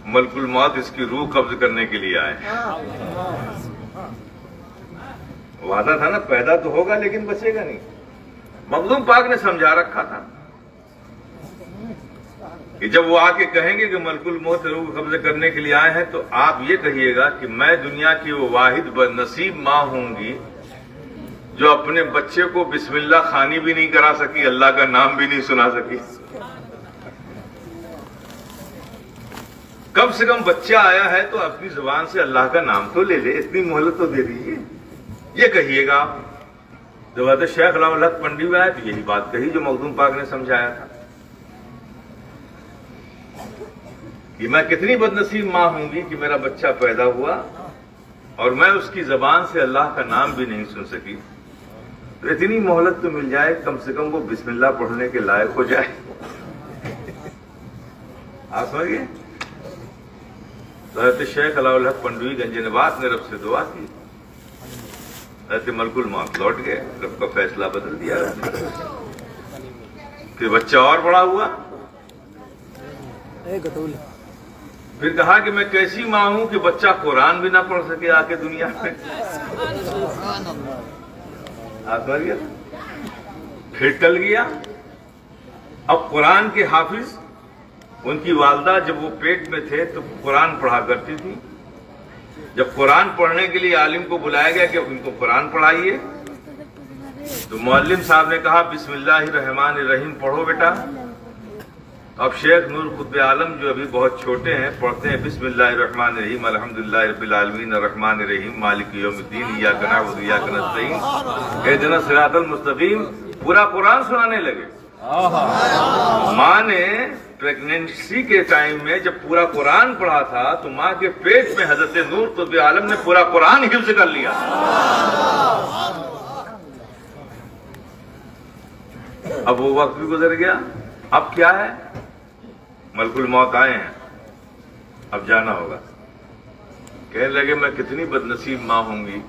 मलकुल मौत इसकी रूह कब्ज करने के लिए आए। वादा था ना, पैदा तो होगा लेकिन बचेगा नहीं। मखदूम पाक ने समझा रखा था कि जब वो आके कहेंगे कि मलकुल मौत रूह कब्ज करने के लिए आए हैं, तो आप ये कहिएगा कि मैं दुनिया की वो वाहिद बदनसीब मां होंगी जो अपने बच्चे को बिस्मिल्लाह खानी भी नहीं करा सकी, अल्लाह का नाम भी नहीं सुना सकी। कम से कम बच्चा आया है तो अपनी जुबान से अल्लाह का नाम तो ले ले, इतनी मोहलत तो दे दीजिए। ये कहिएगा आप। जब हज़रत शेख अलाउल हक पंडवी आए तो यही बात कही जो मखदूम पाक ने समझाया था कि मैं कितनी बदनसीब मां होंगी कि मेरा बच्चा पैदा हुआ और मैं उसकी जबान से अल्लाह का नाम भी नहीं सुन सकी। तो इतनी मोहलत तो मिल जाए, कम से कम वो बिस्मिल्लाह पढ़ने के लायक हो जाए। आप समझिए। तो हज़रत शेख अलाउल हक पंडवी गंज नवात ने रब से दुआ की, हज़रत मलकुल मौत लौट गए, रब का फैसला बदल दिया। फिर बच्चा और बड़ा हुआ, फिर कहा कि मैं कैसी मां हूं कि बच्चा कुरान भी ना पढ़ सके आके दुनिया में। आप समझ गए। फिर टल गया। अब कुरान के हाफिज, उनकी वालदा जब वो पेट में थे तो कुरान पढ़ा करती थी। जब कुरान पढ़ने के लिए आलिम को बुलाया गया कि उनको कुरान पढ़ाइए, तो मुअल्लिम साहब ने कहा बिस्मिल्लाहिर्रहमानिर्रहीम पढ़ो बेटा। अब शेख नूर कुतुब आलम जो अभी बहुत छोटे हैं, पढ़ते हैं बिस्मिल्लाहिर्रहमानिर्रहीम अल्हम्दुलिल्लाहि रब्बिल आलमीन अर्रहमानिर्रहीम मालिकि यौमिद्दीन इय्याका नअबुदु व इय्याका नस्तईन इहदिनस सिरातल मुस्तकीम। पूरा कुरान सुनाने लगे। माँ ने प्रेगनेंसी के टाइम में जब पूरा कुरान पढ़ा था तो माँ के पेट में हज़रत नूर कुतुब आलम ने पूरा कुरान हिफ्ज़ कर लिया। अब वो वक्त भी गुजर गया। अब क्या है, मलकुल मौत आए हैं, अब जाना होगा। कहने लगे मैं कितनी बदनसीब माँ होंगी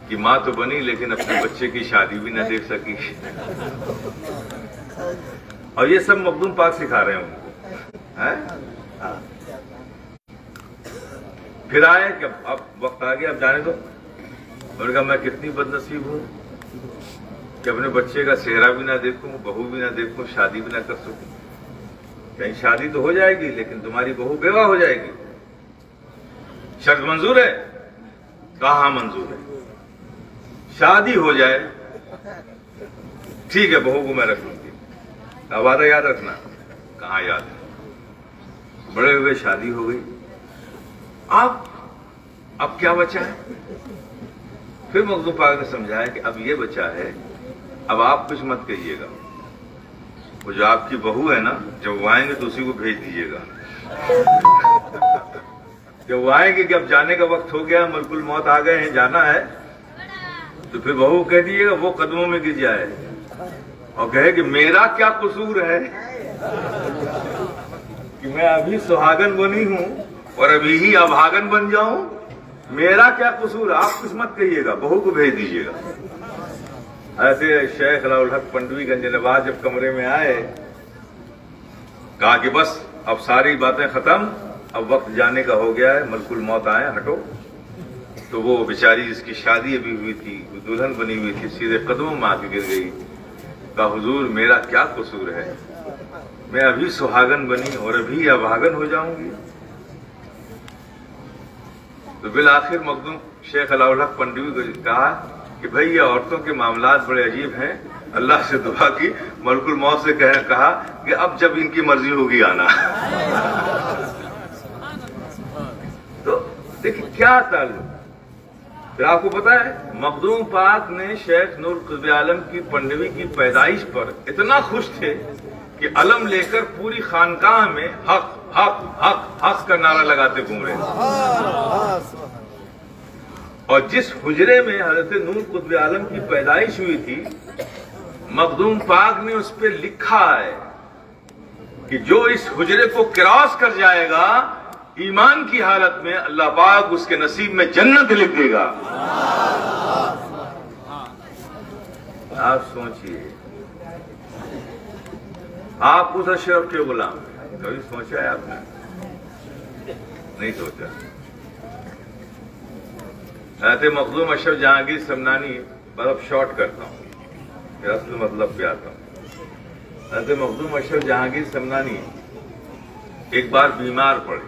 कि माँ तो बनी लेकिन अपने बच्चे की शादी भी न देख सकी। और ये सब मखदूम पाक सिखा रहे हैं उनको, हैं? फिर आए कि अब वक्त आ गया, अब जाने दो। उन्होंने कहा मैं कितनी बदनसीब हूं कि अपने बच्चे का चेहरा भी ना देखूं, बहू भी ना देखूं, शादी भी ना कर सकूं। कहीं शादी तो हो जाएगी लेकिन तुम्हारी बहू बेवा हो जाएगी। शर्त मंजूर है? कहा मंजूर है। शादी हो जाए ठीक है, बहू को मैं रख लूंगी। वादा याद रखना। कहाँ याद है? बड़े हुए शादी हो गई। अब क्या बचा है? फिर मखदूम पाक ने समझाया कि अब ये बचा है अब आप कुछ मत कहिएगा, वो जो आपकी बहू है ना, जब वो आएंगे तो उसी को भेज दीजिएगा। जब वो आएंगे कि अब जाने का वक्त हो गया, मलकुल मौत आ गए हैं, जाना है, तो फिर बहू कह दीजिएगा वो कदमों में गिर जाए और कहे कि मेरा क्या कसूर है कि मैं अभी सुहागन बनी हूं और अभी ही अभागन बन जाऊं, मेरा क्या कसूर। आप कुछ मत कहिएगा, बहू को भेज दीजिएगा। ऐसे शेख अलाउल हक पंडवी गंजनवाज जब कमरे में आए, कहा कि बस अब सारी बातें खत्म, अब वक्त जाने का हो गया है, मलकुल मौत आए, हटो। तो वो बेचारी जिसकी शादी अभी हुई थी, दुल्हन बनी हुई थी, सीधे कदमों में आके गिर गई। कहा हुजूर मेरा क्या कसूर है, मैं अभी सुहागन बनी और अभी अभागन हो जाऊंगी। तो बिल आखिर मखदूम शेख अलाउल हक पंडवी को कहा कि भाई ये औरतों के मामलात बड़े अजीब हैं, अल्लाह से दुआ की, मलकुल मौत से कहा कि अब जब इनकी मर्जी होगी आना। तो देखिए क्या ताल्लुक। फिर आपको पता है मखदूम पाक ने शेख नूर कुतुब आलम की पंडवी की पैदाइश पर इतना खुश थे कि अलम लेकर पूरी खानकाह में हक हक हक हक का नारा लगाते घूम रहे थे। और जिस हुजरे में हजरत नूर कुतुब आलम की पैदाइश हुई थी, मखदूम पाक ने उस पर लिखा है कि जो इस हुजरे को क्रॉस कर जाएगा ईमान की हालत में, अल्लाह पाक उसके नसीब में जन्नत लिख देगा। आप सोचिए, आप उस अशरफ के गुलाम, कभी सोचा है आपने? नहीं सोचा। रहते मखदूम अशरफ जहांगीर समनानी, बर्फ शॉर्ट करता हूं, फिर असल मतलब पे आता हूं। रहते मखदूम अशरफ जहांगीर समनानी एक बार बीमार पड़े,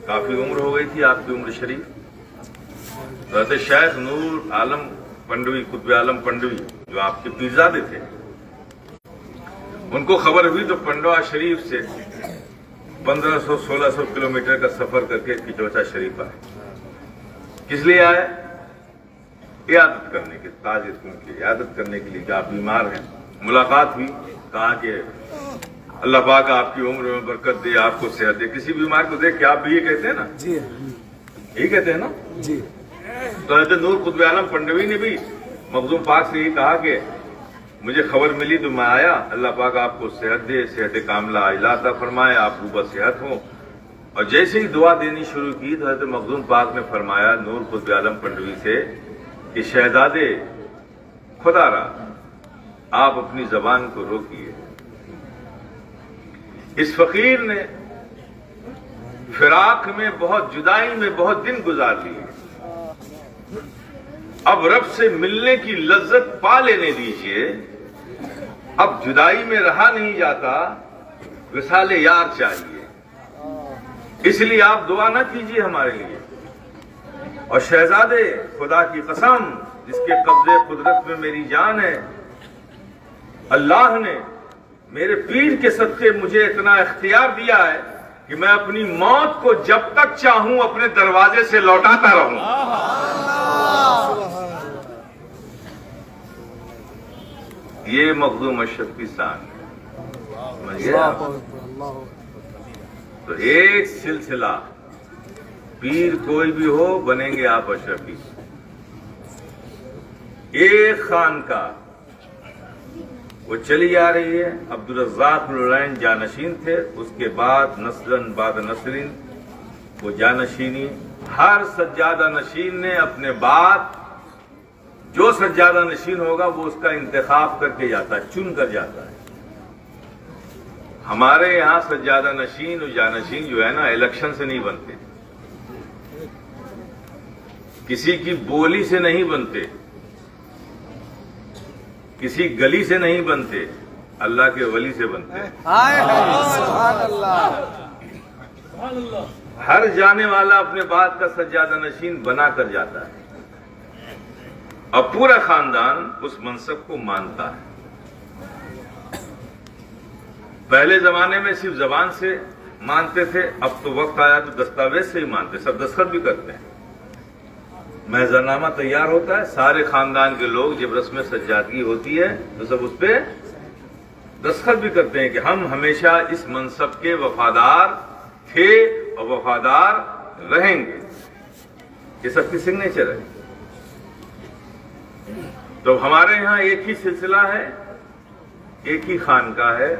काफी उम्र हो गई थी आपकी उम्र शरीफ। रहते शेख नूर आलम पंडवी कुतुब आलम पंडवी जो आपके पीरजादे थे, उनको खबर हुई तो पंडवा शरीफ से 1500-1600 किलोमीटर का सफर करके किचौचा शरीफ आए। किस लिए आए? इयादत करने के, ताजिद की इयादत करने के लिए, जो आप बीमार हैं। मुलाकात हुई, कहा कि अल्लाह पाक आपकी उम्र में बरकत दे, आपको सेहत दे। किसी बीमार को देख के आप भी ये कहते हैं ना जी, यही कहते हैं ना जी। तो हज़रत नूर कुतुब आलम पंडवी ने भी मखदूम पाक से ये कहा कि मुझे खबर मिली तो मैं आया, अल्लाह पाक आपको सेहत दे, सेहत कामिला अता फरमाए, आप खूब सेहत हो। और जैसे ही दुआ देनी शुरू की तो हज़रत मखदूम पाक ने फरमाया नूर कुतुब आलम पंडवी से कि शहजादे खुदारा आप अपनी जबान को रोकिए। इस फकीर ने फिराक में, बहुत जुदाई में बहुत दिन गुजार लिए, अब रब से मिलने की लज्जत पा लेने दीजिए। अब जुदाई में रहा नहीं जाता, विसाले यार चाहिए, इसलिए आप दुआ ना कीजिए हमारे लिए। और शहजादे खुदा की कसम जिसके कब्जे कुदरत में मेरी जान है, अल्लाह ने मेरे पीर के सदके मुझे इतना इख्तियार दिया है कि मैं अपनी मौत को जब तक चाहूं अपने दरवाजे से लौटाता रहूं। ये मखदूम अशरफ की शान है। तो एक सिलसिला, पीर कोई भी हो, बनेंगे आप अशरफी। एक खानका वो चली आ रही है। अब्दुल रज़्ज़ाक़ लुलैन जानशीन थे, उसके बाद नस्लन बाद नस्लिन वो जानशीनी, हर सज्जादा नशीन ने अपने बाद जो सज्जादा नशीन होगा वो उसका इंतखाब करके जाता है, चुन कर जाता है। हमारे यहां सज्जादा नशीन और जानशीन जो है ना, इलेक्शन से नहीं बनते, किसी की बोली से नहीं बनते, किसी गली से नहीं बनते, अल्लाह के वली से बनते हैं। हर जाने वाला अपने बाद का सज्जादा नशीन बना कर जाता है और पूरा खानदान उस मनसब को मानता है। पहले जमाने में सिर्फ जबान से मानते थे, अब तो वक्त आया तो दस्तावेज से ही मानते, सब दस्तखत भी करते हैं। महजरनामा तैयार होता है, सारे खानदान के लोग जब रस्म सज्जादगी होती है तो सब उस पर दस्तखत भी करते हैं कि हम हमेशा इस मनसब के वफादार थे और वफादार रहेंगे। ये सबकी सिग्नेचर है। तो हमारे यहाँ एक ही सिलसिला है, एक ही खानका है।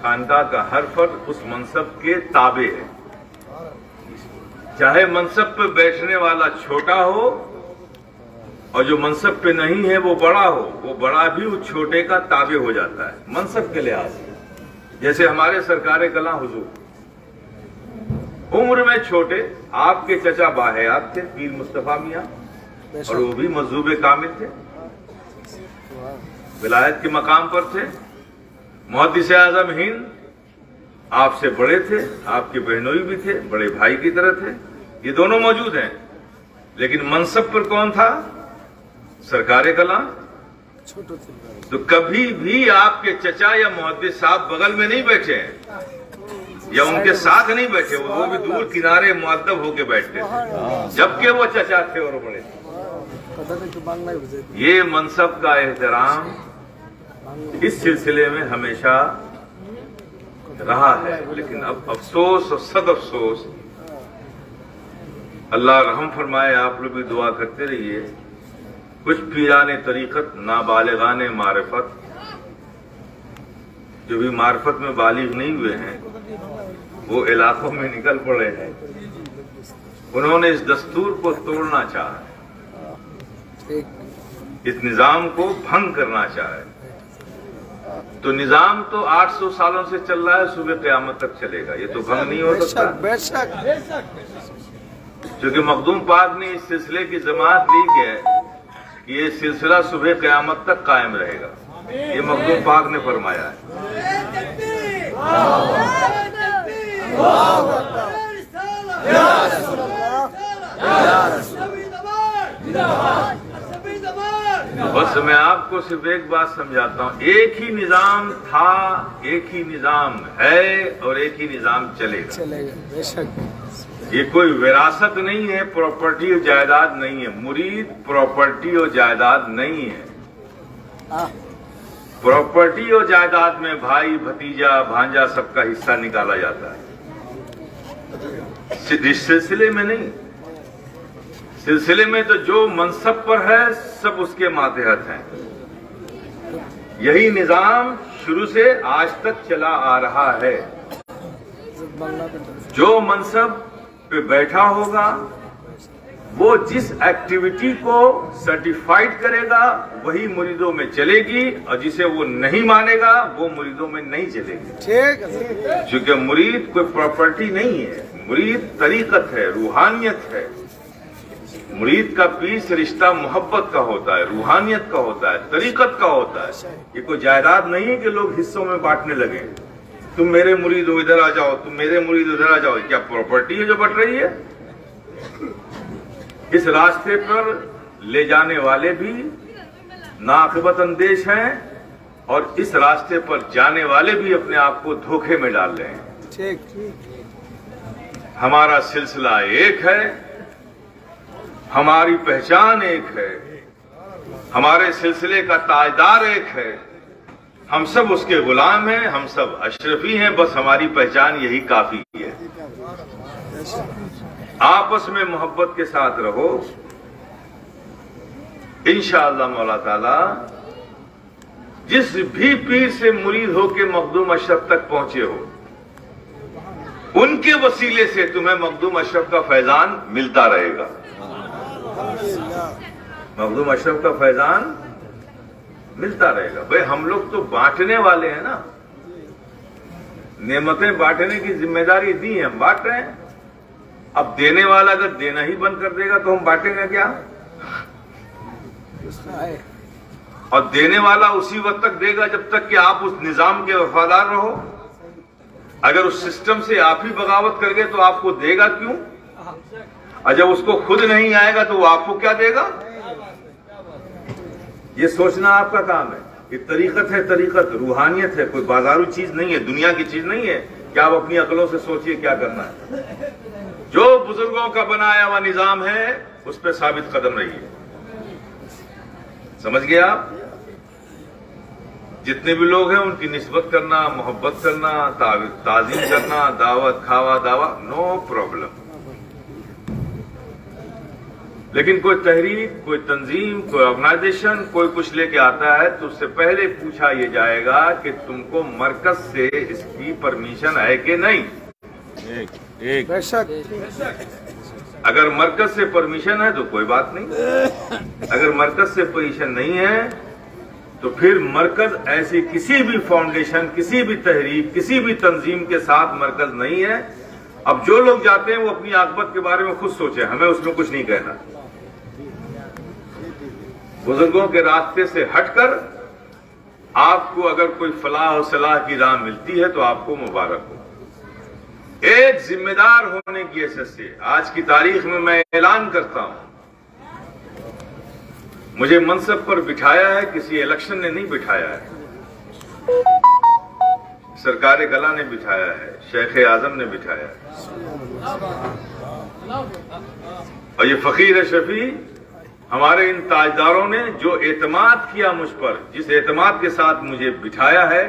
खानका का हर फर्द उस मनसब के ताबे है, चाहे मनसब पे बैठने वाला छोटा हो और जो मनसब पे नहीं है वो बड़ा हो, वो बड़ा भी उस छोटे का ताबे हो जाता है मनसब के लिहाज से। जैसे हमारे सरकार कला हुजूर उम्र में छोटे, आपके चचा बाहयात थे पीर मुस्तफा मियां, और वो भी मजहूब कामिल थे, विलायत के मकाम पर थे। मुहद्दिस आज़म हिंद आपसे बड़े थे, आपके बहनोई भी थे, बड़े भाई की तरह थे। ये दोनों मौजूद हैं, लेकिन मनसब पर कौन था? सरकार कलाम। तो कभी भी आपके चचा या मुहद्दिस साहब बगल में नहीं बैठे हैं या उनके साथ नहीं बैठे, वो भी दूर किनारे मुअद्दब होके बैठते थे, जबकि वो चचा थे और बड़े थे। ये मनसब का एहतराम इस सिलसिले में हमेशा रहा है, लेकिन अब अफसोस और सद अफसोस, अल्लाह रहम फरमाए, आप लोग भी दुआ करते रहिए, कुछ पीराने तरीकत नाबालिगाने मारिफत, जो भी मारिफत में बालिग नहीं हुए हैं, वो इलाकों में निकल पड़े हैं। उन्होंने इस दस्तूर को तोड़ना चाहा, इस निजाम को भंग करना चाहे। तो निजाम तो 800 सालों से चल रहा है, सुबह क़यामत तक चलेगा, ये तो भंग नहीं हो सकता। बेशक क्योंकि मखदूम पाक ने इस सिलसिले की जमात ली है कि ये सिलसिला सुबह क़यामत तक कायम रहेगा। ये मखदूम पाक ने फरमाया है। बस मैं आपको सिर्फ एक बात समझाता हूँ, एक ही निजाम था, एक ही निजाम है और एक ही निजाम चलेगा। बेशक ये कोई विरासत नहीं है, प्रॉपर्टी और जायदाद नहीं है। मुरीद प्रॉपर्टी और जायदाद नहीं है। प्रॉपर्टी और जायदाद में भाई भतीजा भांजा सबका हिस्सा निकाला जाता है, इस सिलसिले में नहीं। सिलसिले में तो जो मनसब पर है सब उसके मातहत हैं। यही निजाम शुरू से आज तक चला आ रहा है। जो मनसब पे बैठा होगा वो जिस एक्टिविटी को सर्टिफाइड करेगा वही मुरीदों में चलेगी, और जिसे वो नहीं मानेगा वो मुरीदों में नहीं चलेगी। ठीक, क्योंकि मुरीद कोई प्रॉपर्टी नहीं है, मुरीद तरीकत है, रूहानियत है। मुरीद का पीर से रिश्ता मोहब्बत का होता है, रूहानियत का होता है, तरीकत का होता है। ये कोई जायदाद नहीं है कि लोग हिस्सों में बांटने लगे। तुम मेरे मुरीद हो इधर आ जाओ, तुम मेरे मुरीद उधर आ जाओ। क्या प्रॉपर्टी है जो बट रही है? इस रास्ते पर ले जाने वाले भी नाआकिबत अंदेश हैं और इस रास्ते पर जाने वाले भी अपने आप को धोखे में डाल रहे हैं। ठीक, हमारा सिलसिला एक है, हमारी पहचान एक है, हमारे सिलसिले का ताजदार एक है, हम सब उसके गुलाम हैं, हम सब अशरफी हैं। बस हमारी पहचान यही काफी है। आपस में मोहब्बत के साथ रहो, इंशाअल्लाह मौला ताला जिस भी पीर से मुरीद होके मखदूम अशरफ तक पहुंचे हो, उनके वसीले से तुम्हें मखदूम अशरफ का फैजान मिलता रहेगा। मखदूम अशरफ का फैजान मिलता रहेगा। भाई हम लोग तो बांटने वाले हैं ना, नेमतें बांटने की जिम्मेदारी दी है, हम बांट रहे हैं। अब देने वाला अगर देना ही बंद कर देगा तो हम बांटेंगे क्या? और देने वाला उसी वक्त तक देगा जब तक कि आप उस निजाम के वफादार रहो। अगर उस सिस्टम से आप ही बगावत कर गए तो आपको देगा क्यों? और जब उसको खुद नहीं आएगा तो वो आपको क्या देगा? ये सोचना आपका काम है। ये तरीकत है, तरीकत रूहानियत है, कोई बाजारू चीज नहीं है, दुनिया की चीज नहीं है कि आप अपनी अकलों से सोचिए क्या करना है। जो बुजुर्गों का बनाया हुआ निजाम है उस पर साबित कदम रहिए। समझ गए आप? जितने भी लोग हैं उनकी निस्बत करना, मोहब्बत करना, ताज़ीम करना, दावत खावा दावा, नो प्रॉब्लम। लेकिन कोई तहरीक, कोई तंजीम, कोई ऑर्गेनाइजेशन कोई कुछ लेके आता है तो उससे पहले पूछा यह जाएगा कि तुमको मरकज से इसकी परमिशन है कि नहीं। अगर मरकज से परमिशन है तो कोई बात नहीं, अगर मरकज से परमिशन नहीं है तो फिर मरकज ऐसी किसी भी फाउंडेशन, किसी भी तहरीक, किसी भी तंजीम के साथ मरकज नहीं है। अब जो लोग जाते हैं वो अपनी आकबत के बारे में खुद सोचे, हमें उसमें कुछ नहीं कहना। बुजुर्गों के रास्ते से हटकर आपको अगर कोई फलाह और सलाह की राह मिलती है तो आपको मुबारक हो। एक जिम्मेदार होने की हैसियत से आज की तारीख में मैं ऐलान करता हूं, मुझे मनसब पर बिठाया है, किसी इलेक्शन ने नहीं बिठाया है, सरकार गला ने बिठाया है, शेख आजम ने बिठाया है। और ये फकीर शफी हमारे इन ताजदारों ने जो एतमाद किया मुझ पर, जिस एतमाद के साथ मुझे बिठाया है,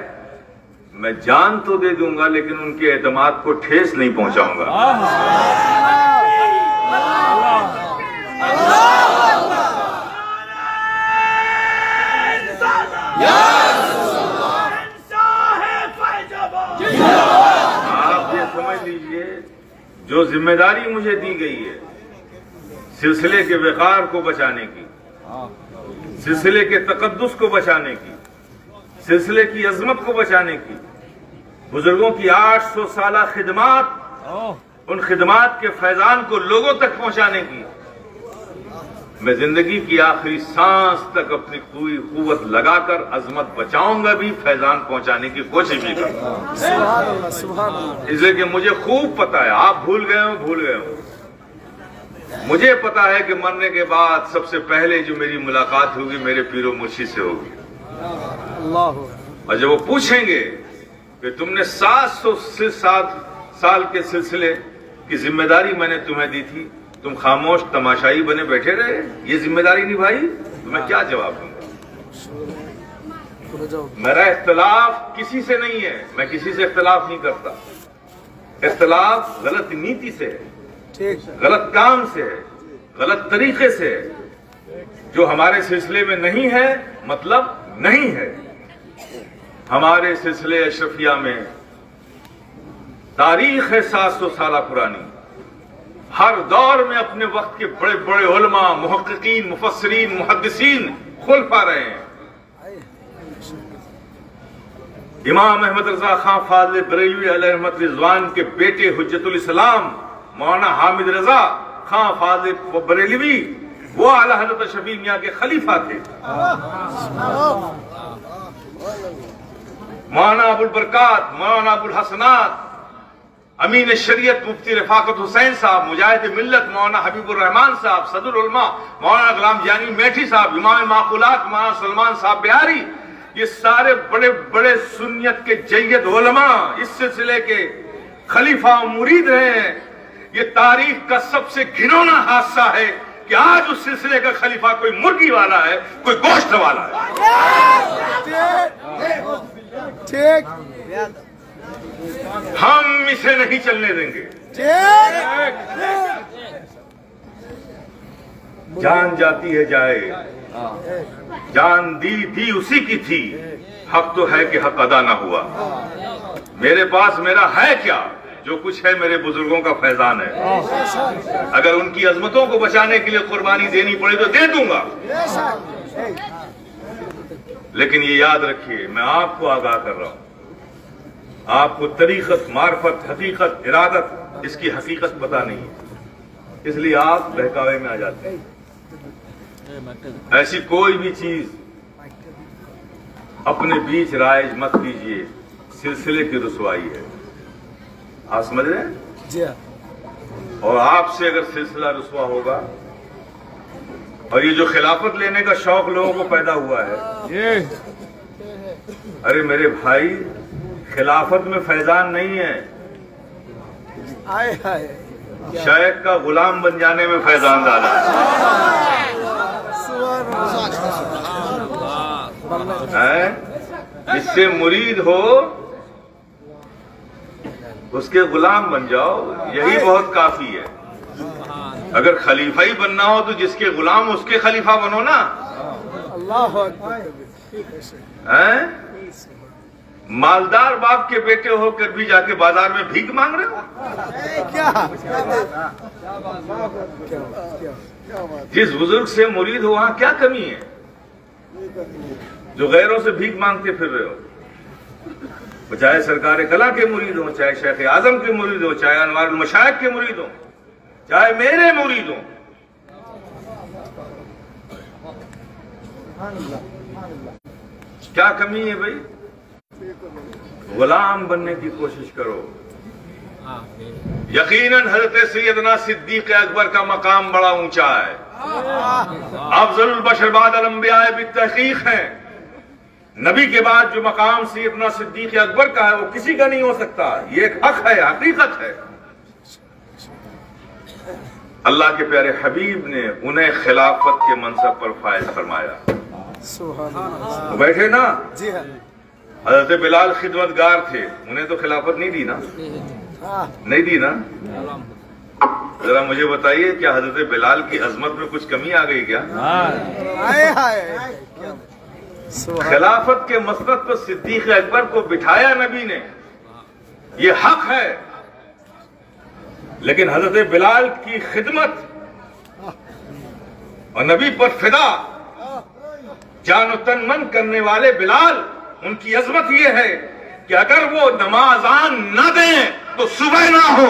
मैं जान तो दे दूंगा लेकिन उनके एतमाद को ठेस नहीं पहुंचाऊंगा। आप ये समझ लीजिए, जो जिम्मेदारी मुझे दी गई है सिलसिले के वक़ार को बचाने की, सिलसिले के तकद्दुस को बचाने की, सिलसिले की अजमत को बचाने की, बुजुर्गों की 800 साला खिदमात, उन खिदमात के फैजान को लोगों तक पहुंचाने की, मैं जिंदगी की आखिरी सांस तक अपनी पूरी कुव्वत लगाकर अजमत बचाऊंगा भी, फैजान पहुंचाने की कोशिश भी करूंगा। इसलिए कि मुझे खूब पता है, आप भूल गए हो, मुझे पता है कि मरने के बाद सबसे पहले जो मेरी मुलाकात होगी मेरे पीरो मुर्शिद से होगी। और जब वो पूछेंगे कि तुमने 707 साल के सिलसिले की जिम्मेदारी मैंने तुम्हें दी थी, तुम खामोश तमाशाई बने बैठे रहे, ये जिम्मेदारी निभाई, तो मैं क्या जवाब दूंगा? मेरा इख्तलाफ किसी से नहीं है, मैं किसी से इख्तलाफ नहीं करता। इख्तलाफ गलत नीति से है, गलत काम से है, गलत तरीके से है। जो हमारे सिलसिले में नहीं है मतलब नहीं है। हमारे सिलसिले अशरफिया में तारीख है 700 साल पुरानी। हर दौर में अपने वक्त के बड़े बड़े उलमा, मुहक्किकीन, मुफस्सिरीन, मुहद्दिसीन खुलफा रहे हैं। इमाम अहमद रजा खां फाज़िल बरेलवी अलैहि रहमत रिज़वान के बेटे हुज्जतुल इस्लाम मौलाना हामिद रजा खां फाज़िल बरेलवी, वो आला हज़रत शफी मियां के खलीफा थे। मौलाना अबुल बरकात, मौलाना अबुल हसनात, अमीन शरीयत मुफ्ती रफाकत हुसैन साहब, मुजाहिद मिल्लत मौलाना हबीबुर रहमान साहब, सदरुल उलमा मौलाना गुलाम जानी मेठी साहब, इमाम माकुलात मौलाना सलमान साहब बिहारी, ये सारे बड़े बड़े सुन्नियत के जय्यद उलमा इस सिलसिले के खलीफा मुरीद रहे हैं। ये तारीख का सबसे घिनौना हादसा है कि आज उस सिलसिले का खलीफा कोई मुर्गी वाला है, कोई गोश्त वाला है। ठीक, हम इसे नहीं चलने देंगे। जान जाती है जाए, जान दी उसी की थी, हक तो है कि हक अदा ना हुआ। मेरे पास मेरा है क्या? जो कुछ है मेरे बुजुर्गों का फैजान है। अगर उनकी अजमतों को बचाने के लिए कुर्बानी देनी पड़े तो दे दूंगा। लेकिन ये याद रखिए, मैं आपको आगाह कर रहा हूं, आपको तरीकत, मार्फत, हकीकत, इरादत, इसकी हकीकत पता नहीं है, इसलिए आप बहकावे में आ जाते हैं। ऐसी कोई भी चीज अपने बीच राइज मत कीजिए, सिलसिले की रुसवाई है। आप समझ रहे हैं? और आपसे अगर सिलसिला रुसवा होगा, और ये जो खिलाफत लेने का शौक लोगों को पैदा हुआ है, अरे मेरे भाई, खिलाफत में फैजान नहीं है। शायख का गुलाम बन जाने में फैजान डाला है। जिससे मुरीद हो उसके गुलाम बन जाओ, यही बहुत काफी है। अगर खलीफा ही बनना हो तो जिसके गुलाम उसके खलीफा बनो ना। हैं? मालदार बाप के बेटे होकर भी जाके बाजार में भीख मांग रहे हो क्या? जिस बुजुर्ग से मुरीद हो वहां क्या कमी है जो गैरों से भीख मांगते फिर रहे हो? चाहे सरकार कला के मुरीद हो, चाहे शेख आजम के मुरीद हो, चाहे अनवारुल मशाइख के मुरीद हो, चाहे मेरे मुरीद हो, क्या कमी है भाई? गुलाम बनने की कोशिश करो। यकीनन हजरत सैयदना सिद्दीक अकबर का मकाम बड़ा ऊंचा है। अफजलुल बशर बाद अल अंबिया बित्तहकीक है। नबी के बाद जो मकाम सैयदना सिद्दीक अकबर का है वो किसी का नहीं हो सकता। ये एक हक है, हकीकत है। अल्लाह के प्यारे हबीब ने उन्हें खिलाफत के मनसब पर फायज फरमाया। तो बैठे ना जी हाँ। हजरत बिलाल खिदमतगार थे, उन्हें तो खिलाफत नहीं दी ना, नहीं दी ना। जरा मुझे बताइए क्या हजरत बिलाल की अजमत में कुछ कमी आ गई क्या? खिलाफत के मसनद पर सिद्दीक अकबर को बिठाया नबी ने, ये हक है। लेकिन हजरत बिलाल की खिदमत और नबी पर फिदा जान तन मन करने वाले बिलाल, उनकी अजमत यह है कि अगर वो नमाज़ान न दें तो सुबह ना हो।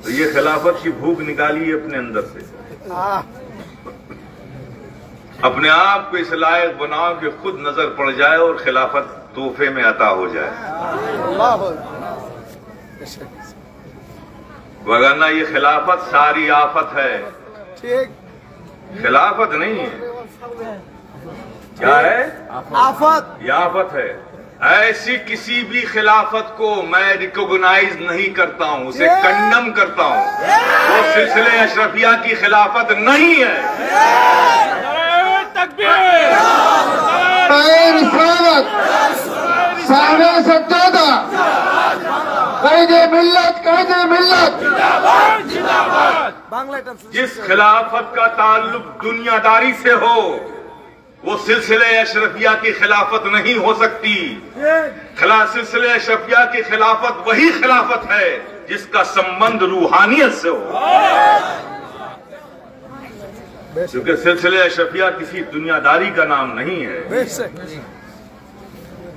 तो ये खिलाफत की भूख निकालिए अपने अंदर से। अपने आप को इस लायक बनाओ कि खुद नजर पड़ जाए और खिलाफत तोहफे में अता हो जाए। वरना ये खिलाफत सारी आफत है, खिलाफत नहीं है। क्या है? आफत। ये आफत है। ऐसी किसी भी खिलाफत को मैं रिकॉग्नाइज नहीं करता हूं, उसे कंडम करता हूं। वो सिलसिले अशरफिया की खिलाफत नहीं है। जिस खिलाफत का ताल्लुक दुनियादारी से हो वो सिलसिले अशरफिया की खिलाफत नहीं हो सकती। सिलसिले अशरफिया की खिलाफत वही खिलाफत है जिसका संबंध रूहानियत से हो, क्योंकि सिलसिले अशरफिया किसी दुनियादारी का नाम नहीं है।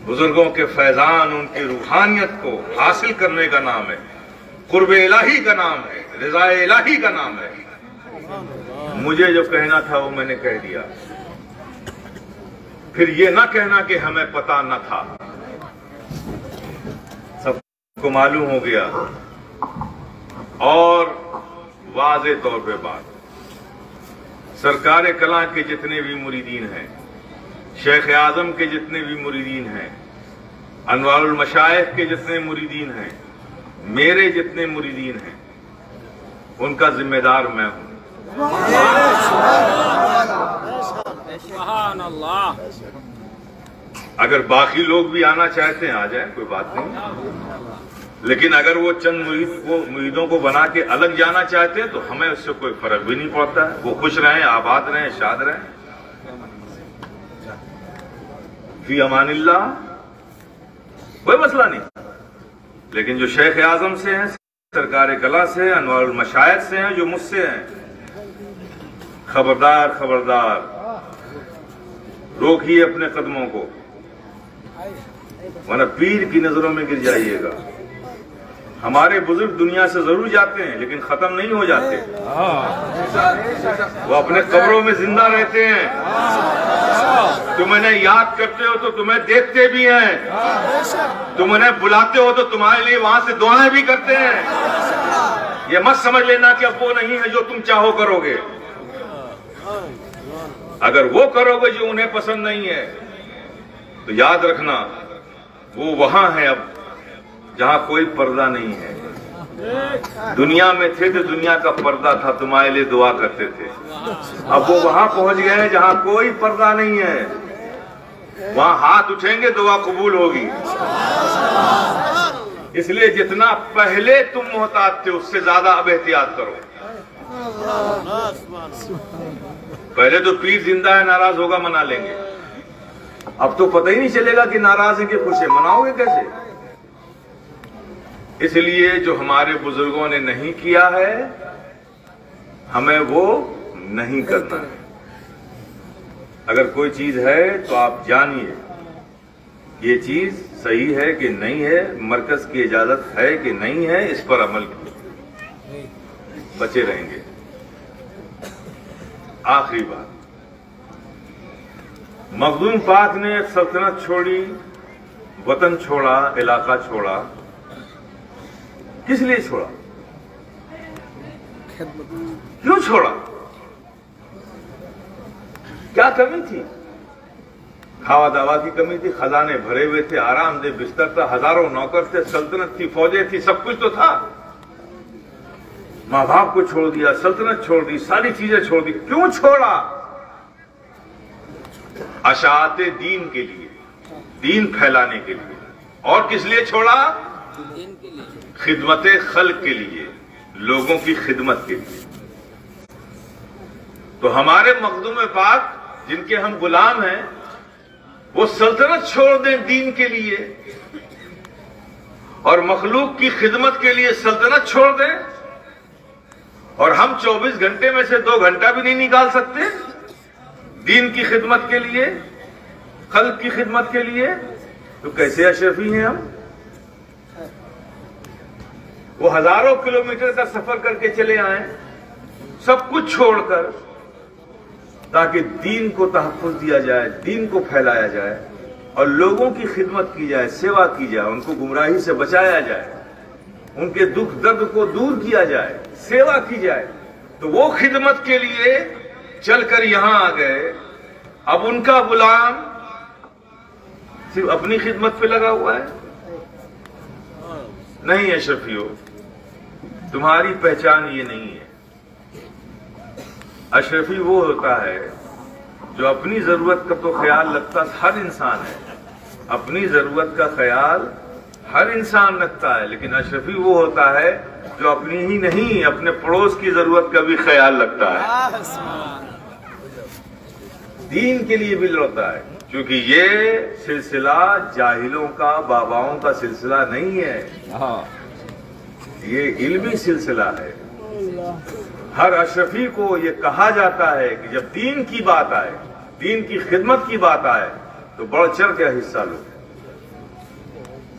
बुजुर्गों के फैजान, उनकी रूहानियत को हासिल करने का नाम है, कुर्बे इलाही का नाम है, रिज़ाए इलाही का नाम है। मुझे जो कहना था वो मैंने कह दिया। फिर ये ना कहना कि हमें पता न था, सबको मालूम हो गया। और वाज़े तौर पे बात, सरकार कला के जितने भी मुरीदीन हैं, शेख आजम के जितने भी मुरीदीन हैं, अनवारुल मशाइख के जितने मुरीदीन हैं, मेरे जितने मुरीदीन हैं, उनका जिम्मेदार मैं हूं। अगर बाकी लोग भी आना चाहते हैं आ जाए, कोई बात नहीं। लेकिन अगर वो चंद मुरीदों को बना के अलग जाना चाहते हैं तो हमें उससे कोई फर्क भी नहीं पड़ता है। वो खुश रहें, आबाद रहें, शाद रहें, फी अमानिल्लाह, कोई मसला नहीं। लेकिन जो शेख आजम से हैं, सरकार कला से, अनवारुल मशाइख से हैं, जो मुझसे हैं, खबरदार खबरदार, रोकिए अपने कदमों को, वरना पीर की नजरों में गिर जाइएगा। हमारे बुजुर्ग दुनिया से जरूर जाते हैं लेकिन खत्म नहीं हो जाते। वो अपने कब्रों में जिंदा रहते हैं। तुम उन्हें याद करते हो तो तुम्हें देखते भी हैं, तुम उन्हें बुलाते हो तो तुम्हारे लिए वहां से दुआएं भी करते हैं। ये मत समझ लेना कि अब वो नहीं है जो तुम चाहो करोगे। अगर वो करोगे जो उन्हें पसंद नहीं है तो याद रखना वो वहां है अब जहां कोई पर्दा नहीं है। दुनिया में थे तो दुनिया का पर्दा था, तुम्हारे लिए दुआ करते थे। अब वो वहां पहुंच गए हैं जहां कोई पर्दा नहीं है। वहां हाथ उठेंगे दुआ कबूल होगी। इसलिए जितना पहले तुम मोहताज थे उससे ज्यादा अब एहतियात करो। पहले तो पीर जिंदा है, नाराज होगा मना लेंगे। अब तो पता ही नहीं चलेगा कि नाराज है कि खुश है, मनाओगे कैसे? इसलिए जो हमारे बुजुर्गों ने नहीं किया है हमें वो नहीं करना है। अगर कोई चीज है तो आप जानिए ये चीज सही है कि नहीं है, मरकज की इजाजत है कि नहीं है, इस पर अमल कीजिए, बचे रहेंगे। आखिरी बात, मखदूम पाक ने सल्तनत छोड़ी, वतन छोड़ा, इलाका छोड़ा। किस लिए छोड़ा? क्यों छोड़ा? क्या कमी थी? खावा दावा की कमी थी, खजाने भरे हुए थे, आरामदेह बिस्तर था, हजारों नौकर थे, सल्तनत थी, फौजें थी, सब कुछ तो था। मां बाप को छोड़ दिया, सल्तनत छोड़ दी, सारी चीजें छोड़ दी। क्यों छोड़ा? अशाते दीन के लिए, दीन फैलाने के लिए। और किस लिए छोड़ा? खिदमत खल्क के लिए, लोगों की खिदमत के लिए। तो हमारे मखदूम पाक जिनके हम गुलाम हैं वो सल्तनत छोड़ दें दीन के लिए और मखलूक की खिदमत के लिए सल्तनत छोड़ दें, और हम 24 घंटे में से 2 घंटा भी नहीं निकाल सकते दीन की खिदमत के लिए, खल्क की खिदमत के लिए, तो कैसे अशरफी हैं हम? वो हजारों किलोमीटर का सफर करके चले आए सब कुछ छोड़कर, ताकि दीन को तहफ्फुज़ दिया जाए, दीन को फैलाया जाए और लोगों की खिदमत की जाए, सेवा की जाए, उनको गुमराही से बचाया जाए, उनके दुख दर्द को दूर किया जाए, सेवा की जाए। तो वो खिदमत के लिए चलकर यहां आ गए। अब उनका गुलाम सिर्फ अपनी खिदमत पे लगा हुआ है? नहीं अशरफियों, तुम्हारी पहचान ये नहीं है। अशरफी वो होता है जो अपनी जरूरत का तो ख्याल रखता हर इंसान है, अपनी जरूरत का ख्याल हर इंसान रखता है, लेकिन अशरफी वो होता है जो अपनी ही नहीं अपने पड़ोस की जरूरत का भी ख्याल रखता है, दीन के लिए भी लड़ता है। क्योंकि ये सिलसिला जाहिलों का, बाबाओं का सिलसिला नहीं है, ये इल्मी सिलसिला है। हर अशरफी को ये कहा जाता है कि जब दीन की बात आए, दीन की खिदमत की बात आए, तो बढ़ चढ़ कर हिस्सा लो,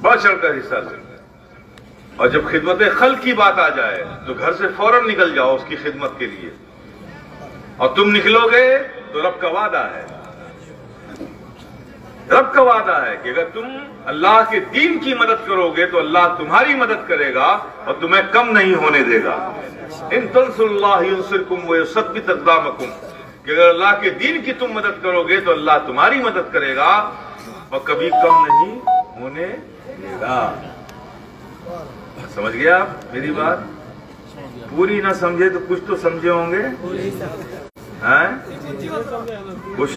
बढ़ चढ़ कर हिस्सा लो। और जब खिदमत खल्क की बात आ जाए तो घर से फौरन निकल जाओ उसकी खिदमत के लिए। और तुम निकलोगे तो रब का वादा है, रब का वादा है कि अगर तुम अल्लाह के दीन की मदद करोगे तो अल्लाह तुम्हारी मदद करेगा और तुम्हें कम नहीं होने देगा। इन तंसुरुल्लाह युंसिरकुम व युसब्बित अक़दामकुम, कि अगर अल्लाह के दीन की तुम मदद करोगे तो अल्लाह तुम्हारी मदद करेगा और कभी कम नहीं होने देगा। समझ गया आप मेरी बात? पूरी ना समझे तो कुछ तो समझे होंगे, हैं? कुछ